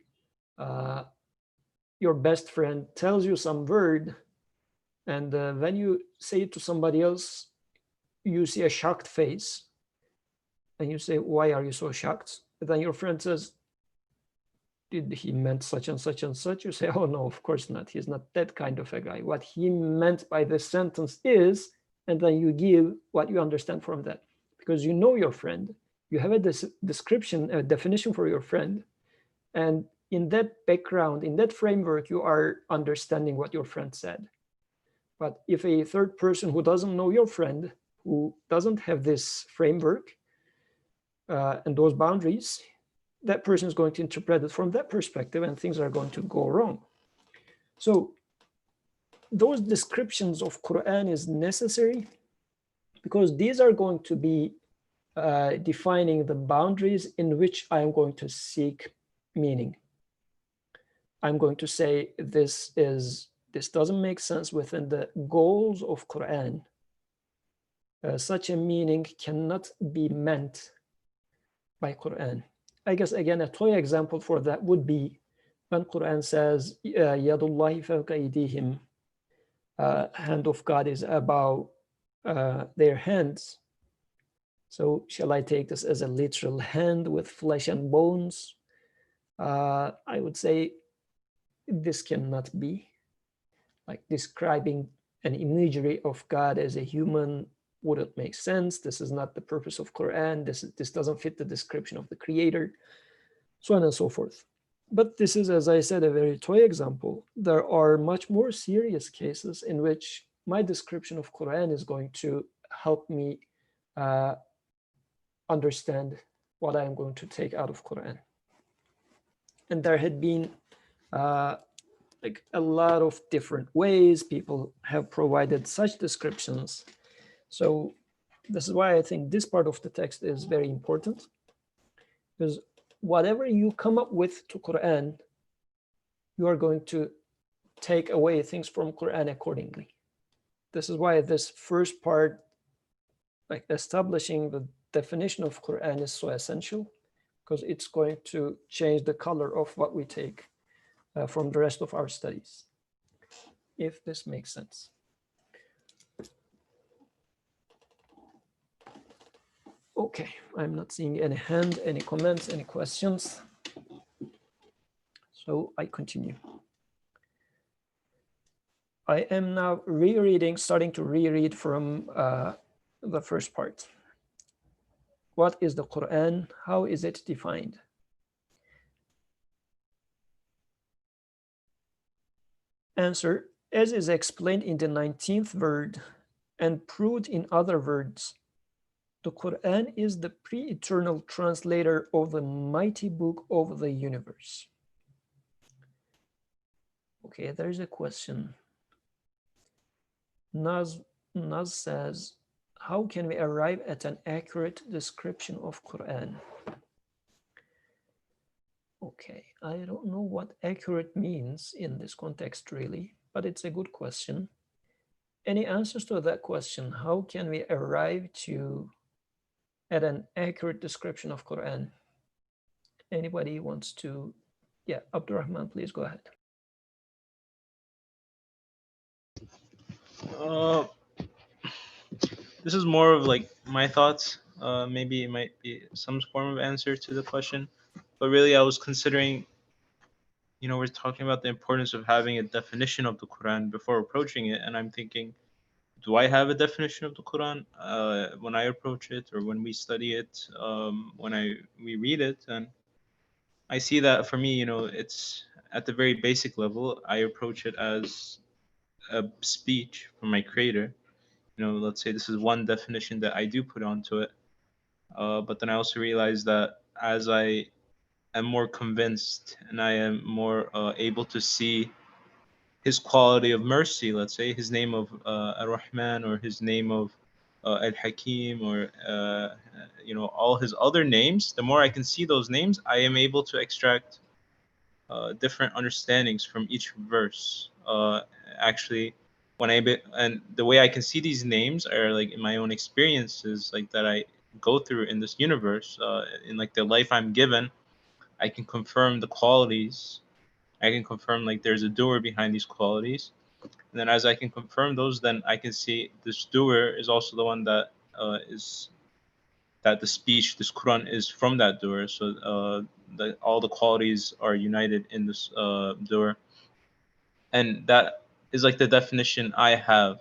your best friend tells you some word, and when you say it to somebody else, you see a shocked face, and you say, "Why are you so shocked?" And then your friend says, "Did he meant such and such and such?" You say, "Oh no, of course not. He's not that kind of a guy. What he meant by this sentence is," and then you give what you understand from that, because you know your friend. You have a description, a definition for your friend, and in that background, in that framework, you are understanding what your friend said. But if a third person who doesn't know your friend, who doesn't have this framework and those boundaries, that person is going to interpret it from that perspective, and things are going to go wrong. So those descriptions of Quran is necessary because these are going to be defining the boundaries in which I am going to seek meaning. I'm going to say this doesn't make sense within the goals of Quran. Such a meaning cannot be meant by Quran. I guess again a toy example for that would be when Quran says Yadullahi fawqa aydihim, hand of God is above their hands. So shall I take this as a literal hand with flesh and bones? I would say this cannot be. Like describing an imagery of God as a human wouldn't make sense. This is not the purpose of Quran. This doesn't fit the description of the creator, so on and so forth. But this is, as I said, a very toy example. There are much more serious cases in which my description of Quran is going to help me understand what I am going to take out of Quran. And there had been like a lot of different ways people have provided such descriptions. So this is why I think this part of the text is very important, because whatever you come up with to Quran, you are going to take away things from Quran accordingly. This is why this first part, like establishing the definition of Quran, is so essential, because it's going to change the color of what we take from the rest of our studies, if this makes sense. Okay, I'm not seeing any hand, any comments, any questions. So I continue. I am now starting to reread from the first part. What is the Quran? How is it defined? Answer, as is explained in the 19th word and proved in other words, the Quran is the pre-eternal translator of the mighty book of the universe. Okay, there's a question. Naz says, how can we arrive at an accurate description of Quran? Okay, I don't know what accurate means in this context really, but it's a good question. Any answers to that question? How can we arrive at an accurate description of Quran? Anybody wants to? Yeah, Abdurrahman, please go ahead. This is more of like my thoughts. Maybe it might be some form of answer to the question, but really I was considering, we're talking about the importance of having a definition of the Quran before approaching it, and I'm thinking, do I have a definition of the Quran when I approach it or when we study it, when we read it? And I see that for me, it's at the very basic level. I approach it as a speech from my creator. Let's say this is one definition that I do put onto it. But then I also realize that as I am more convinced and I am more able to see his quality of mercy, let's say his name of Ar-Rahman or his name of Al-Hakim or all his other names, the more I can see those names, I am able to extract different understandings from each verse. Actually, and the way I can see these names are like in my own experiences, like that I go through in this universe, in like the life I'm given. I can confirm the qualities. I can confirm like there's a doer behind these qualities, and then as I can confirm those, then I can see this doer is also the one that is that the speech, this Quran is from that doer. So all the qualities are united in this doer, and that is like the definition I have.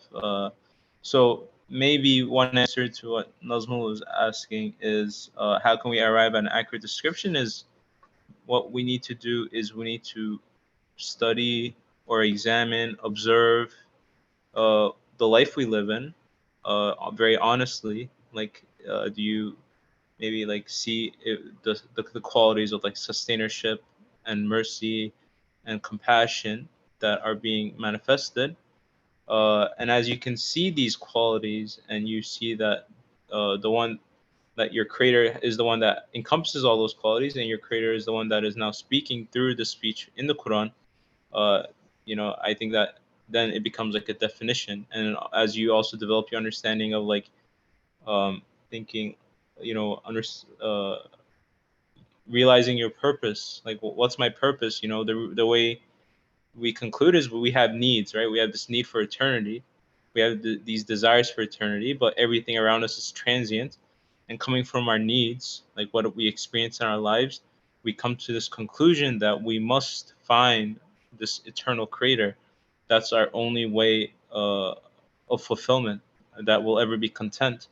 So maybe one answer to what Nazmul was asking is how can we arrive at an accurate description? Is what we need to do is we need to study or examine, observe the life we live in very honestly. Like, do you maybe like see the qualities of like sustainership and mercy and compassion that are being manifested? And as you can see these qualities and you see that the one that your creator is the one that encompasses all those qualities, and your creator is the one that is now speaking through the speech in the Quran, uh, I think that then it becomes like a definition. And as you also develop your understanding of like thinking, uh, realizing your purpose, like what's my purpose? The way we conclude is we have needs, right? We have this need for eternity. We have these desires for eternity, but everything around us is transient. And coming from our needs, like what we experience in our lives, we come to this conclusion that we must find this eternal creator. That's our only way of fulfillment, that will ever be content.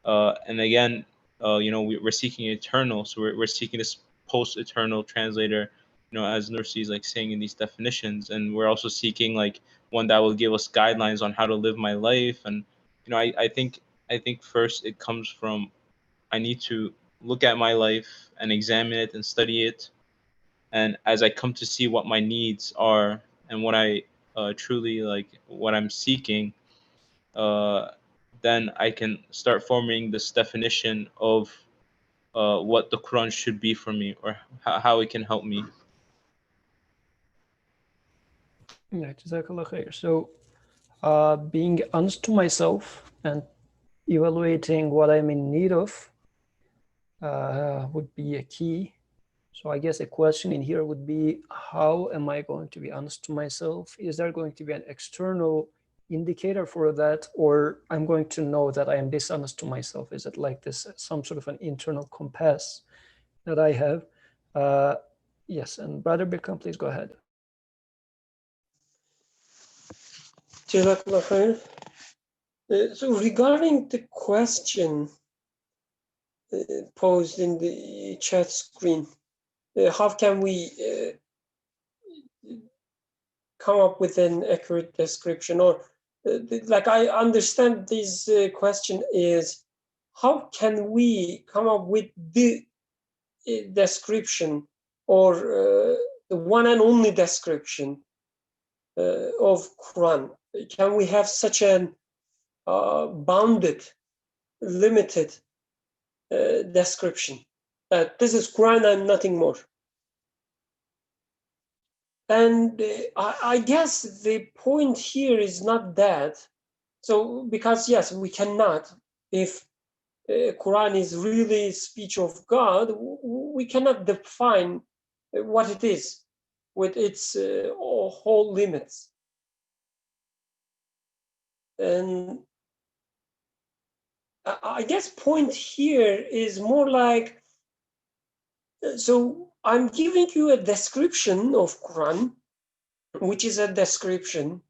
And again, we're seeking eternal, so we're seeking this post-eternal translator, as Nursi is like saying in these definitions, and we're also seeking like one that will give us guidelines on how to live my life. And I think first it comes from, I need to look at my life and examine it and study it, and as I come to see what my needs are and what I truly like, what I'm seeking, uh, then I can start forming this definition of what the Quran should be for me, or how it can help me. Yeah, Jazakallah khair. So being honest to myself and evaluating what I'm in need of would be a key. So I guess a question in here would be, how am I going to be honest to myself? Is there going to be an external indicator for that, or I'm going to know that I am dishonest to myself? Is it like this, some sort of an internal compass that I have? Yes, and Brother Bikram, please go ahead. Jazakallah khair. So regarding the question posed in the chat screen, how can we come up with an accurate description? Or like, I understand this question is, how can we come up with the description, or the one and only description of Quran? Can we have such an bounded, limited description that this is Quran and nothing more? And I guess the point here is not that. So, because yes, we cannot, if Quran is really speech of God, we cannot define what it is with its whole limits. And I guess point here is more like, so I'm giving you a description of Quran, which is a description,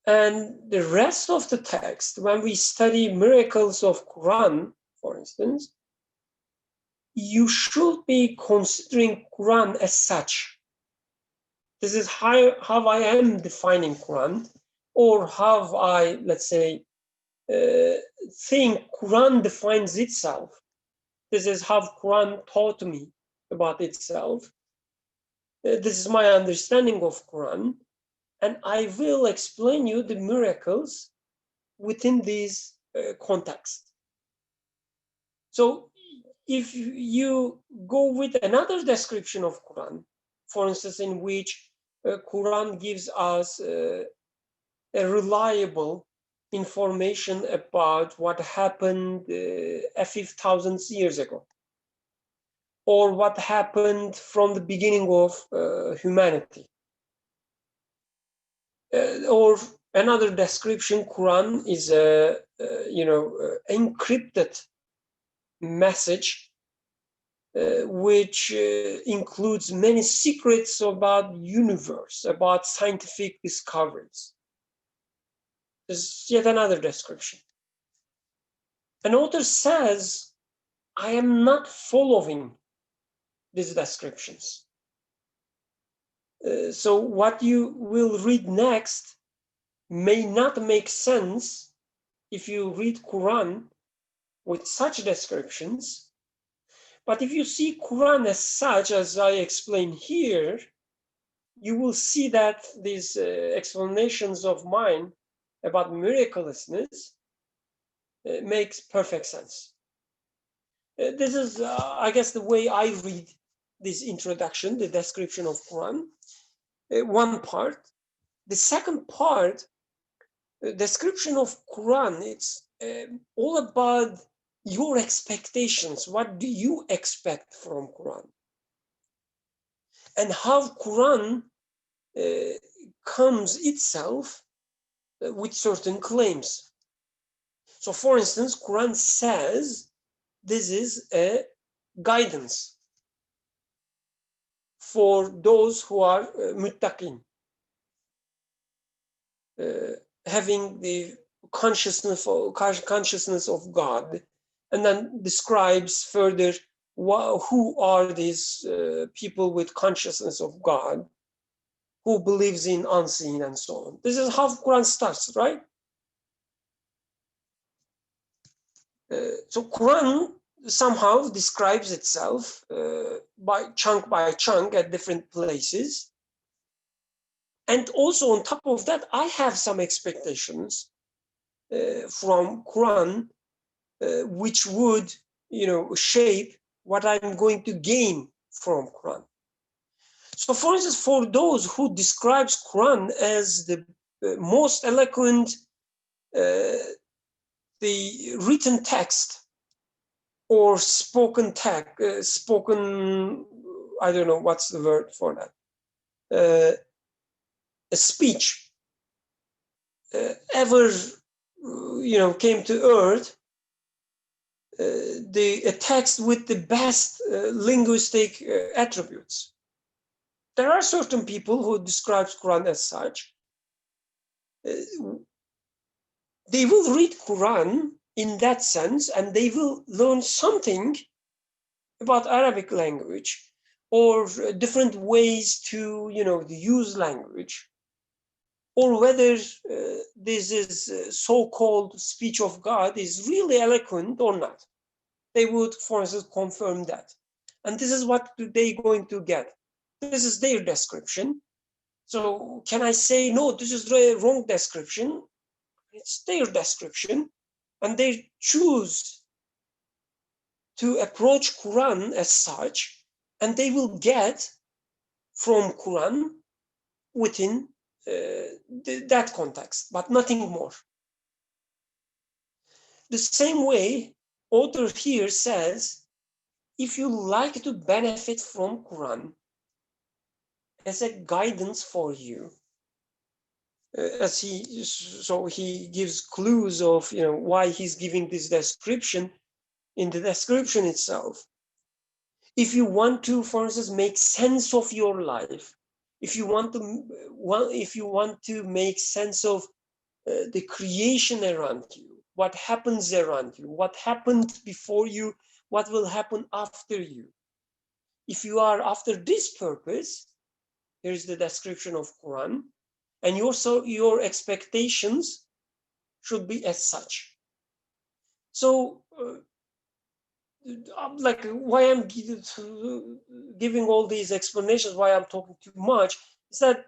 and the rest of the text, when we study miracles of Quran, for instance, you should be considering Quran as such. This is how I am defining Quran, or how I, let's say, think Quran defines itself. This is how Quran taught me about itself. This is my understanding of Quran, and I will explain you the miracles within this context. So if you go with another description of Quran, for instance, in which Quran gives us a reliable information about what happened a few thousand years ago, or what happened from the beginning of humanity, or another description, Quran is a encrypted message which includes many secrets about universe, about scientific discoveries. There's yet another description. An author says, I am not following these descriptions. So what you will read next may not make sense if you read Quran with such descriptions. But if you see Quran as such, as I explain here, you will see that these explanations of mine about miraculousness makes perfect sense. This is, I guess, the way I read this introduction, the description of Quran. One part. The second part, the description of Quran, it's all about your expectations. What do you expect from Quran? And how Quran comes itself with certain claims. So for instance, Quran says this is a guidance for those who are muttaqin, having the consciousness of God, and then describes further who are these people with consciousness of God, who believes in unseen and so on. This is how Quran starts, right? So Quran somehow describes itself by chunk at different places. And also on top of that, I have some expectations from Quran, which would, shape what I'm going to gain from Quran. So for instance, for those who describes Quran as the most eloquent, the written text or spoken text, I don't know what's the word for that, a speech ever, came to earth, a text with the best linguistic attributes. There are certain people who describe Quran as such. They will read Quran in that sense, and they will learn something about Arabic language or different ways to, use language, or whether this is so-called speech of God is really eloquent or not. They would, for instance, confirm that. And this is what they're going to get. This is their description. So can I say, no, this is the wrong description? It's their description. And they choose to approach Quran as such, and they will get from Quran within that context, but nothing more. The same way, author here says, if you like to benefit from Quran as a guidance for you, he gives clues of why he's giving this description in the description itself. If you want to, for instance, make sense of your life, if you want to make sense of the creation around you, what happens around you, what happened before you, what will happen after you. If you are after this purpose, here's the description of Quran, and your expectations should be as such. So, like why I'm giving all these explanations, why I'm talking too much, is that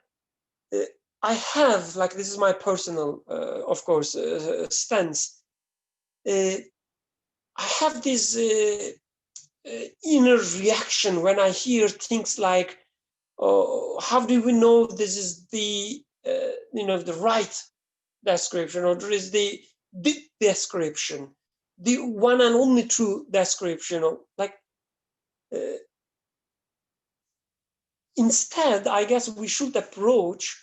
I have, like, this is my personal, of course, stance. I have this inner reaction when I hear things like, oh, how do we know this is the the right description, or there is the description, the one and only true description, or like instead, I guess we should approach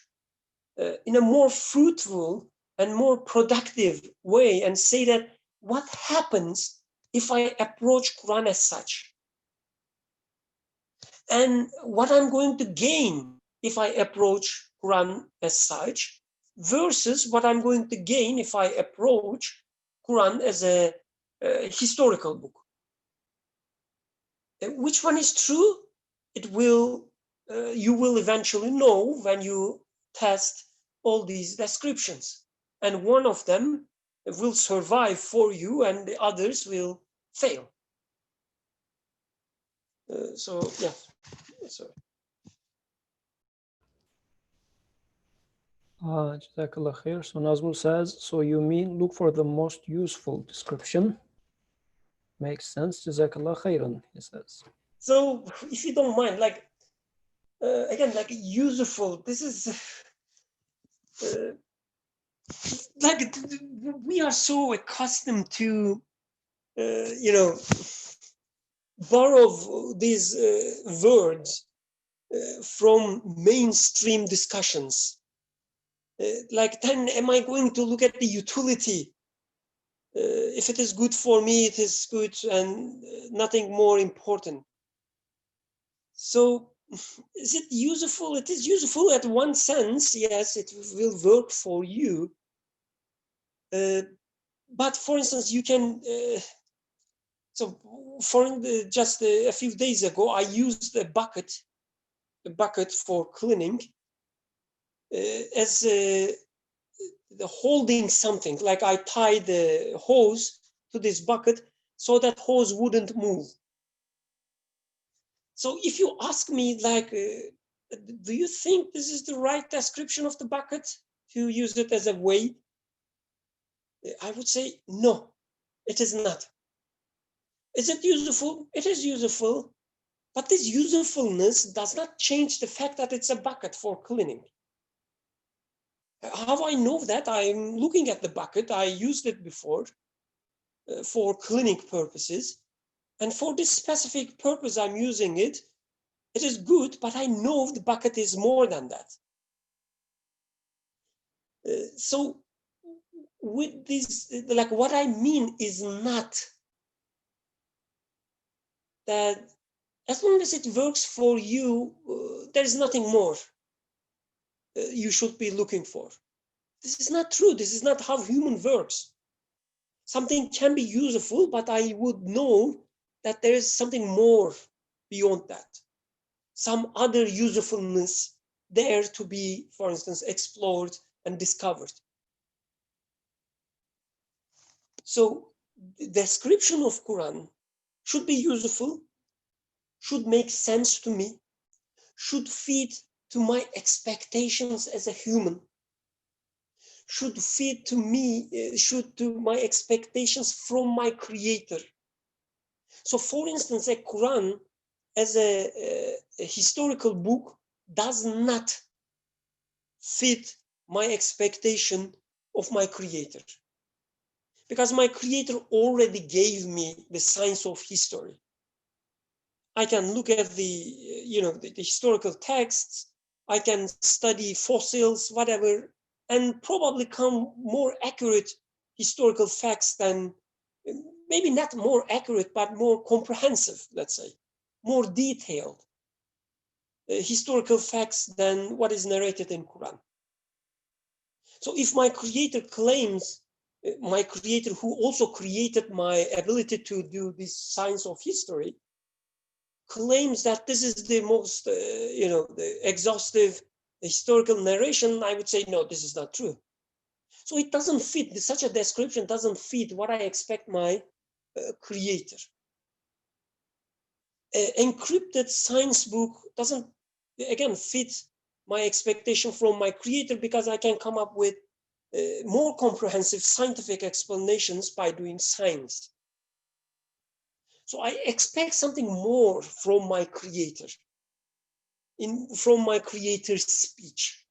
in a more fruitful and more productive way and say that what happens if I approach Quran as such, and what I'm going to gain if I approach Quran as such, versus what I'm going to gain if I approach Quran as a historical book. Which one is true? It will you will eventually know when you test all these descriptions, and one of them will survive for you and the others will fail. So yeah, so Jazakallah khair. So Nazmul says, so you mean look for the most useful description? Makes sense. Jazakallah khairan, he says. so if you don't mind, like again, like useful, this is like we are so accustomed to borrow these words from mainstream discussions. Like, then am I going to look at the utility? If it is good for me, it is good, and nothing more important. So is it useful? It is useful at one sense, yes, it will work for you. But for instance, you can, so for just a few days ago, I used a bucket for cleaning as holding something, like I tied the hose to this bucket so that hose wouldn't move. So if you ask me, like, do you think this is the right description of the bucket to use it as a weight? I would say no, it is not. Is it useful? It is useful, but this usefulness does not change the fact that it's a bucket for cleaning. How I know that? I'm looking at the bucket. I used it before for cleaning purposes. And for this specific purpose I'm using it, it is good, but I know the bucket is more than that. So with this, like what I mean is not that as long as it works for you, there is nothing more you should be looking for. This is not true. This is not how human works. Something can be useful, but I would know that there is something more beyond that. Some other usefulness there to be, for instance, explored and discovered. So the description of Quran should be useful, should make sense to me, should feed to my expectations as a human, should feed to me, should to my expectations from my creator. So for instance, a Quran as a historical book does not fit my expectation of my creator, because my creator already gave me the science of history. I can look at the historical texts, I can study fossils, whatever, and probably come more accurate historical facts than, maybe not more accurate, but more comprehensive, let's say, more detailed historical facts than what is narrated in Quran. So if my creator claims, my creator who also created my ability to do this science of history, claims that this is the most, the exhaustive historical narration, I would say, no, this is not true. So it doesn't fit, such a description doesn't fit what I expect my creator. Encrypted science book doesn't, again, fit my expectation from my creator, because I can come up with more comprehensive scientific explanations by doing science. So I expect something more from my creator, from my creator's speech.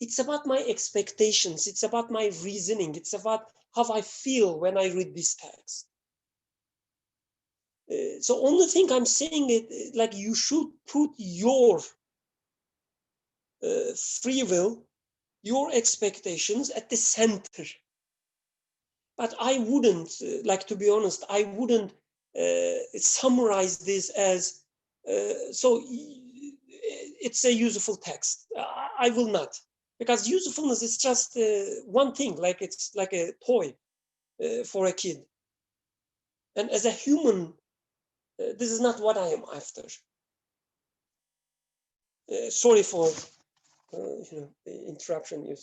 It's about my expectations. It's about my reasoning. It's about how I feel when I read this text. So only thing I'm saying it like you should put your free will, your expectations at the center. But I wouldn't, like, to be honest, I wouldn't summarize this as, so it's a useful text. I will not, because usefulness is just one thing, like it's like a toy for a kid. And as a human, this is not what I am after. Sorry for the interruption.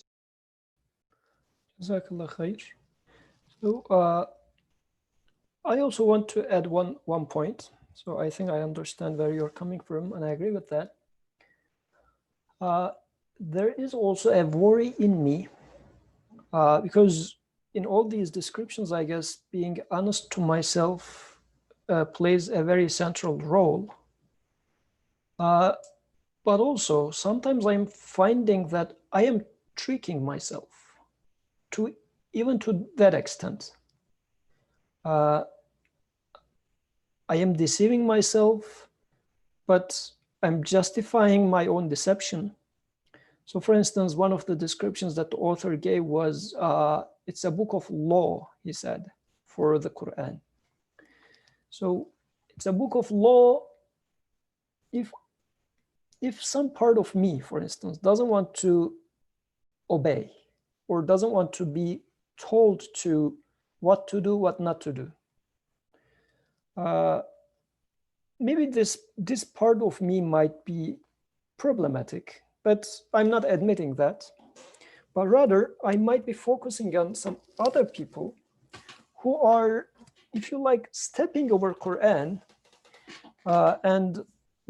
Jazakallah khair. So I also want to add one point. So I think I understand where you're coming from, and I agree with that. There is also a worry in me because in all these descriptions, I guess being honest to myself plays a very central role. But also sometimes I'm finding that I am tricking myself even to that extent. I am deceiving myself, but I'm justifying my own deception. So for instance, one of the descriptions that the author gave was, it's a book of law, he said, for the Quran. So it's a book of law. If some part of me, for instance, doesn't want to obey or doesn't want to be told to what to do, what not to do, maybe this part of me might be problematic, but I'm not admitting that. But rather, I might be focusing on some other people who are, if you like, stepping over Quran and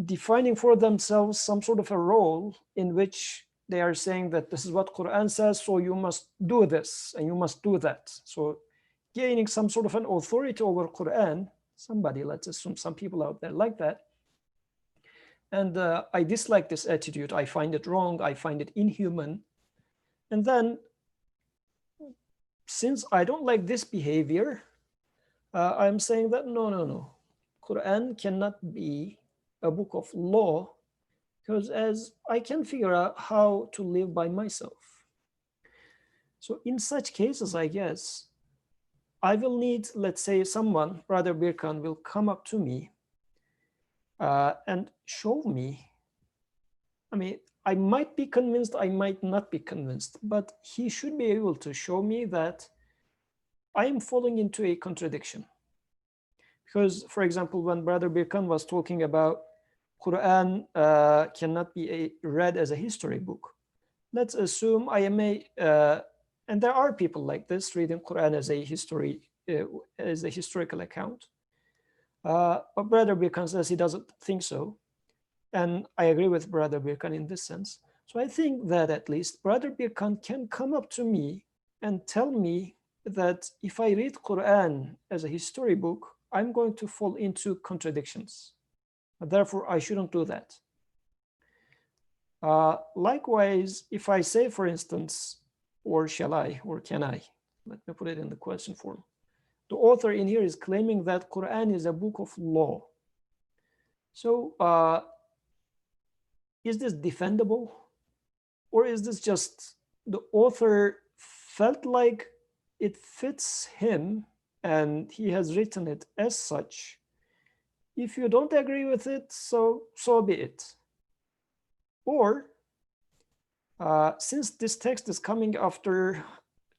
defining for themselves some sort of a role in which they are saying that this is what Quran says, so you must do this and you must do that. So gaining some sort of an authority over Quran, somebody, let's assume some people out there like that. And I dislike this attitude. I find it wrong. I find it inhuman. And then, since I don't like this behavior, I'm saying that no. Quran cannot be a book of law, because as I can figure out how to live by myself. So in such cases, I guess, I will need, let's say someone, Brother Birkan, will come up to me and show me. I mean, I might be convinced, I might not be convinced, but he should be able to show me that I am falling into a contradiction. Because, for example, when Brother Birkan was talking about Quran cannot be read as a history book, let's assume I am and there are people like this reading Quran as a historical account. But Brother Birkan says he doesn't think so. And I agree with Brother Birkan in this sense. So I think that at least Brother Birkan can come up to me and tell me that if I read Quran as a history book, I'm going to fall into contradictions. Therefore, I shouldn't do that. Likewise, if I say, for instance, or shall I, or can I? Let me put it in the question form. The author in here is claiming that Quran is a book of law. So is this defendable? Or is this just the author felt like it fits him and he has written it as such? If you don't agree with it, so be it. Or since this text is coming after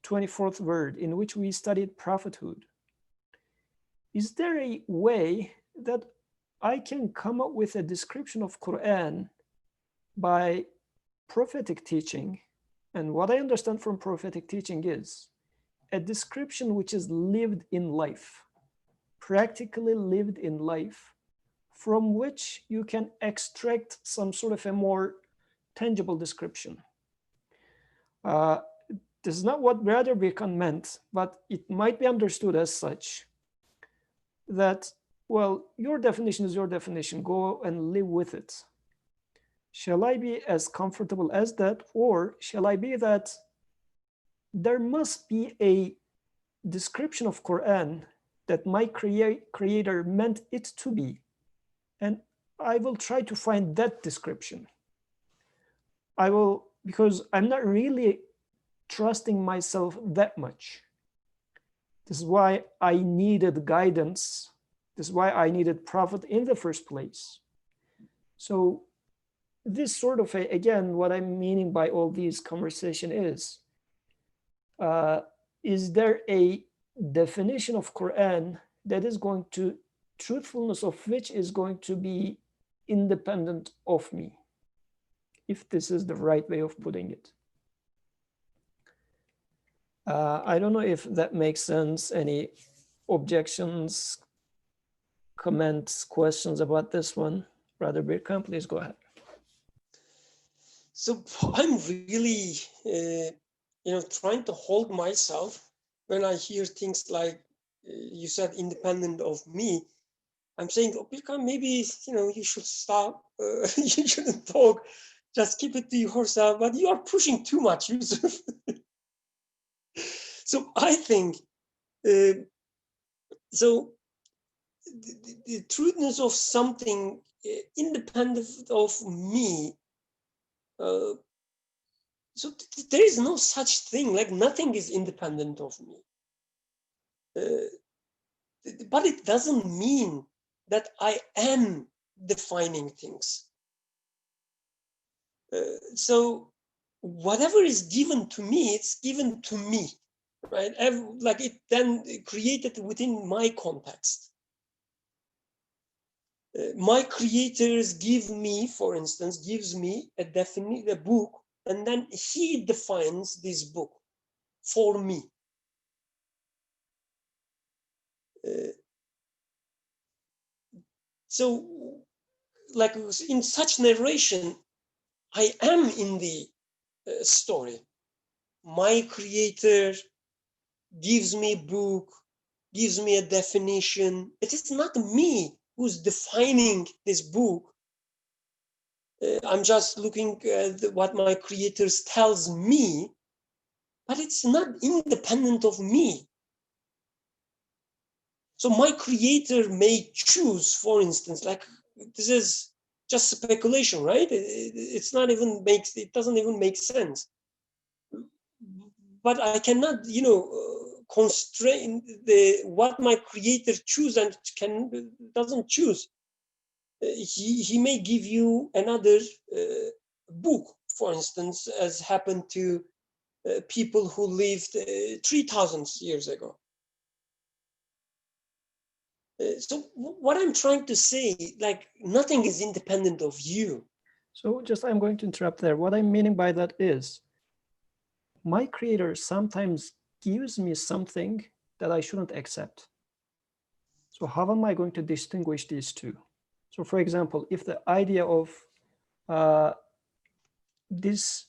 24th word in which we studied prophethood, is there a way that I can come up with a description of Quran by prophetic teaching? And what I understand from prophetic teaching is a description which is lived in life, practically lived in life, from which you can extract some sort of a more tangible description. This is not what Brother Birkan meant, but it might be understood as such, that well, your definition is your definition. Go and live with it. Shall I be as comfortable as that, or shall I be that there must be a description of Quran that my creator meant it to be, and I will try to find that description. I will, because I'm not really trusting myself that much. This is why I needed guidance. This is why I needed Prophet in the first place. So this sort of, again, what I'm meaning by all these conversation is there a definition of Quran that is going to, truthfulness of which is going to be independent of me, if this is the right way of putting it. I don't know if that makes sense. Any objections, comments, questions about this one? Brother Birkan, please go ahead. So I'm really, trying to hold myself when I hear things like you said, independent of me. I'm saying, oh, Birkan, maybe you should stop. You shouldn't talk. Just keep it to yourself. But you are pushing too much, Yusuf. So I think, the truthness of something independent of me. So there is no such thing, like nothing is independent of me. But it doesn't mean that I am defining things. So whatever is given to me, it's given to me, right? Like it then created within my context. My creators give me, for instance, gives me a book, and then he defines this book for me. So, like in such narration, I am in the story. My creator gives me a book, gives me a definition. It is not me who's defining this book. I'm just looking at what my creator tells me, but it's not independent of me. So my creator may choose, for instance, like this is just speculation, right? It doesn't even make sense. But I cannot, constrain what my creator chooses and doesn't choose. He may give you another book, for instance, as happened to people who lived 3,000 years ago. So what I'm trying to say, like nothing is independent of you. So I'm going to interrupt there. What I'm meaning by that is my creator sometimes gives me something that I shouldn't accept. So how am I going to distinguish these two? So for example, if the idea of this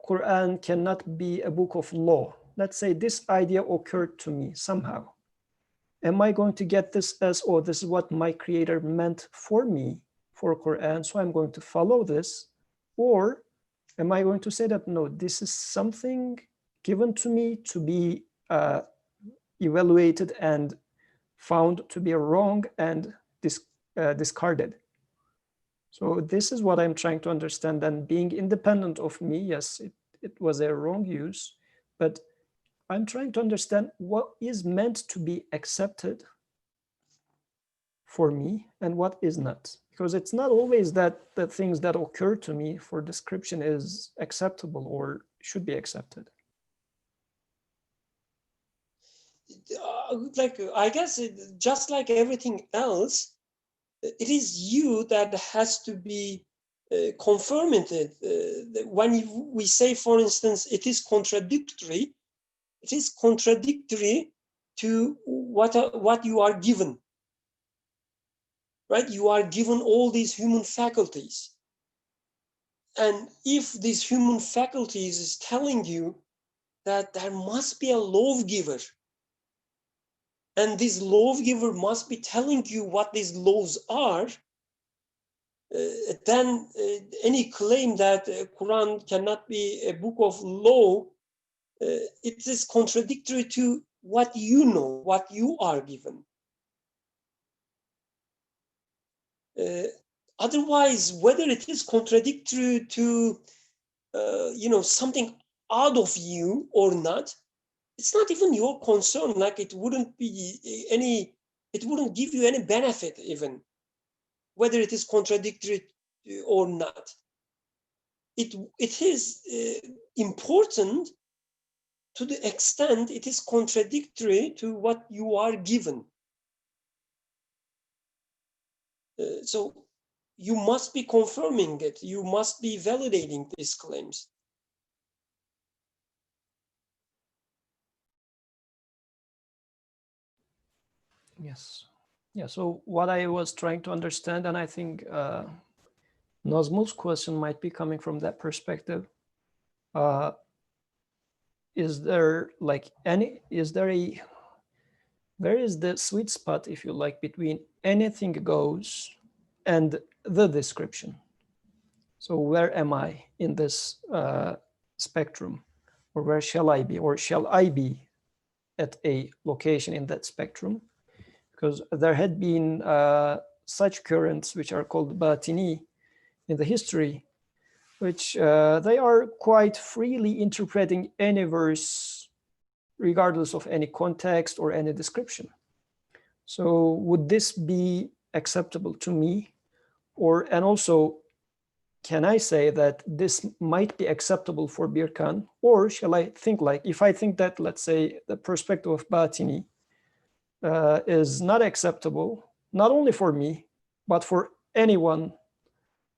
Quran cannot be a book of law, let's say this idea occurred to me somehow. Am I going to get this as, oh, this is what my creator meant for me for Quran, so I'm going to follow this? Or am I going to say that, no, this is something given to me to be evaluated and found to be wrong and discarded? So this is what I'm trying to understand. And being independent of me, yes, it was a wrong use, but I'm trying to understand what is meant to be accepted for me and what is not. Because it's not always that the things that occur to me for description is acceptable or should be accepted. I guess just like everything else, it is you that has to be confirming it. When we say, for instance, it is contradictory to what you are given, right? You are given all these human faculties. And if these human faculties is telling you that there must be a lawgiver, and this lawgiver must be telling you what these laws are, then any claim that Quran cannot be a book of law, it is contradictory to what you know, what you are given. Otherwise, whether it is contradictory to something out of you or not, it's not even your concern. Like it wouldn't give you any benefit even, whether it is contradictory or not. It is important to the extent it is contradictory to what you are given. So you must be confirming it. You must be validating these claims. Yes. Yeah. So what I was trying to understand, and I think Nazmul's question might be coming from that perspective. Is there where is the sweet spot, if you like, between anything goes and the description? So where am I in this spectrum, or where shall I be, or shall I be at a location in that spectrum? Because there had been such currents which are called Batini in the history, which they are quite freely interpreting any verse regardless of any context or any description. So would this be acceptable to me? And also, can I say that this might be acceptable for Birkan? Or shall I think like, if I think that, let's say, the perspective of Batini is not acceptable, not only for me, but for anyone,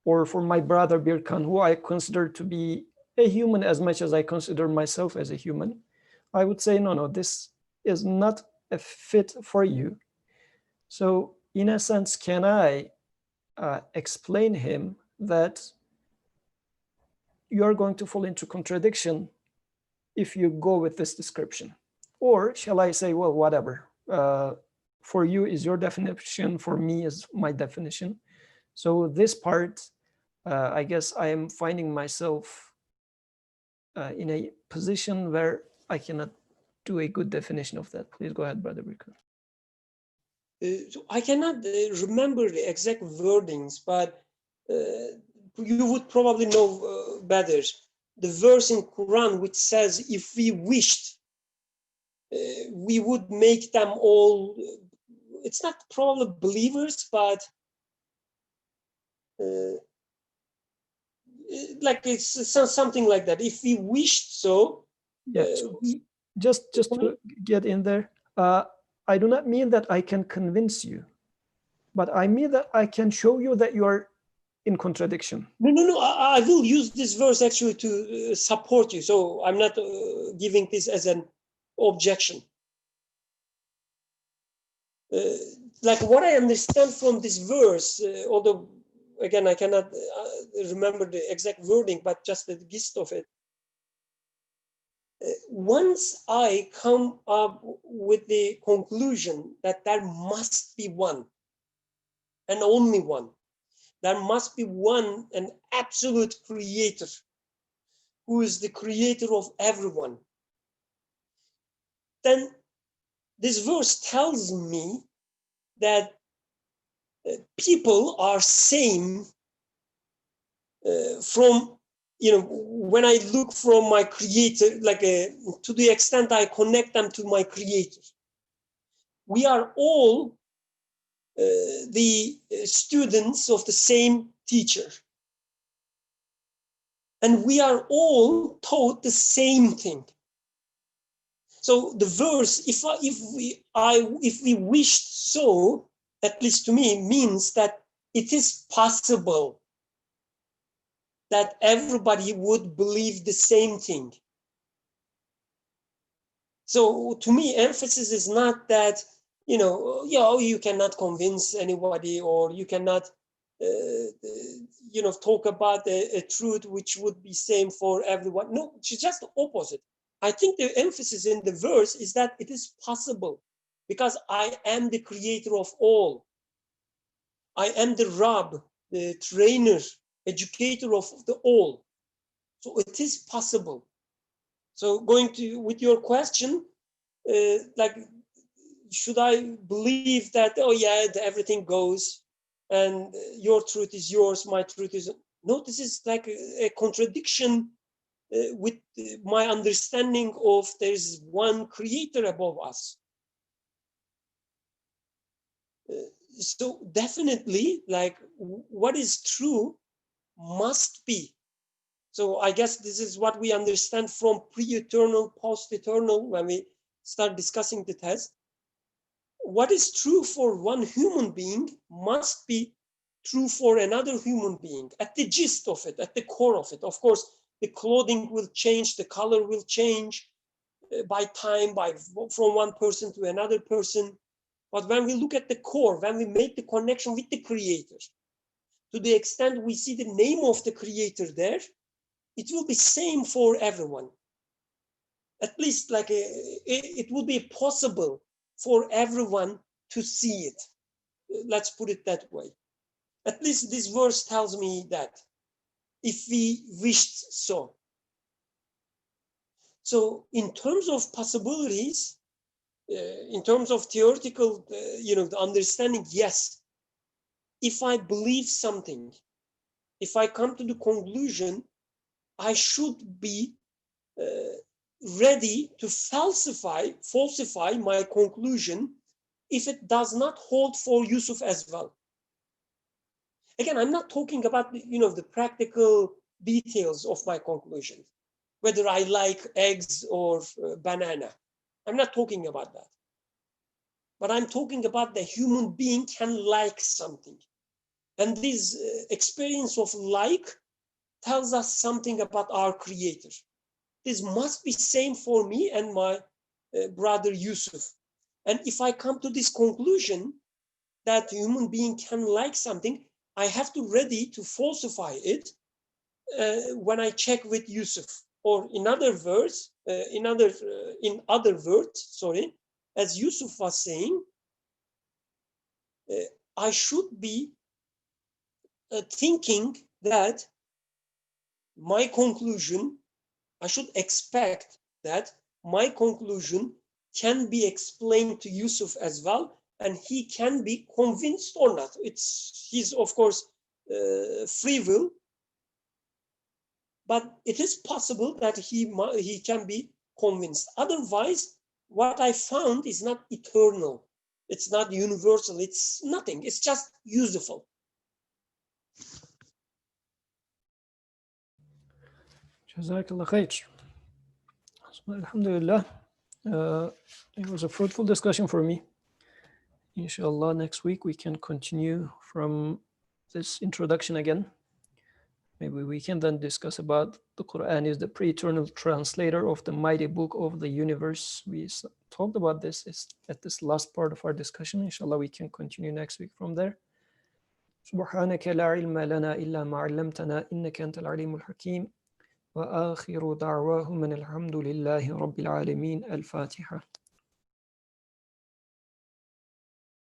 or for my brother Birkan, who I consider to be a human as much as I consider myself as a human, I would say, no, this is not a fit for you. So in a sense, can I explain him that you're going to fall into contradiction if you go with this description? Or shall I say, well, whatever, for you is your definition, for me is my definition. So this part, I guess I am finding myself in a position where I cannot do a good definition of that. Please go ahead, Brother Birkan. So I cannot remember the exact wordings, but you would probably know better. The verse in Quran which says, if we wished, we would make them all, it's not probably believers, but like it's something like that. If we wished so. Yes. Just to get in there, I do not mean that I can convince you, but I mean that I can show you that you are in contradiction. No. I will use this verse actually to support you. So I'm not giving this as an objection. Like what I understand from this verse, although again I cannot remember the exact wording, but just the gist of it. Once I come up with the conclusion that there must be one and only one, there must be one, an absolute creator, who is the creator of everyone, then this verse tells me that people are same from, when I look from my creator, like to the extent I connect them to my creator. We are all the students of the same teacher. And we are all taught the same thing. So the verse, if we wished so, at least to me, means that it is possible that everybody would believe the same thing. So to me, emphasis is not that, you cannot convince anybody, or you cannot, talk about a truth which would be same for everyone. No, it's just the opposite. I think the emphasis in the verse is that it is possible, because I am the creator of all. I am the Rab, the trainer, educator of the all. So it is possible. So going to with your question, like, should I believe that, oh yeah, everything goes and your truth is yours, my truth is, no, this is like a contradiction with my understanding of there's one creator above us. So definitely, like, what is true must be. So I guess this is what we understand from pre-eternal, post-eternal, when we start discussing the test. What is true for one human being must be true for another human being, at the gist of it, at the core of it. Of course, the clothing will change, the color will change by time, from one person to another person. But when we look at the core, when we make the connection with the creator, to the extent we see the name of the creator there, it will be same for everyone. At least like it will be possible for everyone to see it. Let's put it that way. At least this verse tells me that, if we wished so. So in terms of possibilities, in terms of theoretical, the understanding, yes. If I believe something, if I come to the conclusion, I should be ready to falsify my conclusion if it does not hold for Yusuf as well. Again, I'm not talking about the practical details of my conclusion, whether I like eggs or banana. I'm not talking about that. But I'm talking about the human being can like something. And this experience of like tells us something about our creator. This must be same for me and my brother Yusuf. And if I come to this conclusion that human being can like something, I have to ready to falsify it when I check with Yusuf. Or in other words, as Yusuf was saying, I should be thinking that my conclusion, I should expect that my conclusion can be explained to Yusuf as well, and he can be convinced or not. It's his, of course, free will, but it is possible that he can be convinced. Otherwise, what I found is not eternal. It's not universal. It's nothing. It's just useful. Jazakallah khair. Alhamdulillah. It was a fruitful discussion for me. Inshallah, next week we can continue from this introduction again. Maybe we can then discuss about the Quran is the pre-eternal translator of the mighty book of the universe. We talked about this at this last part of our discussion. Inshallah, we can continue next week from there. سبحانك لا علم لنا إلا ما علمتنا إنك أنت العليم الحكيم وآخر دعواهم من الحمد لله رب العالمين. الفاتحة.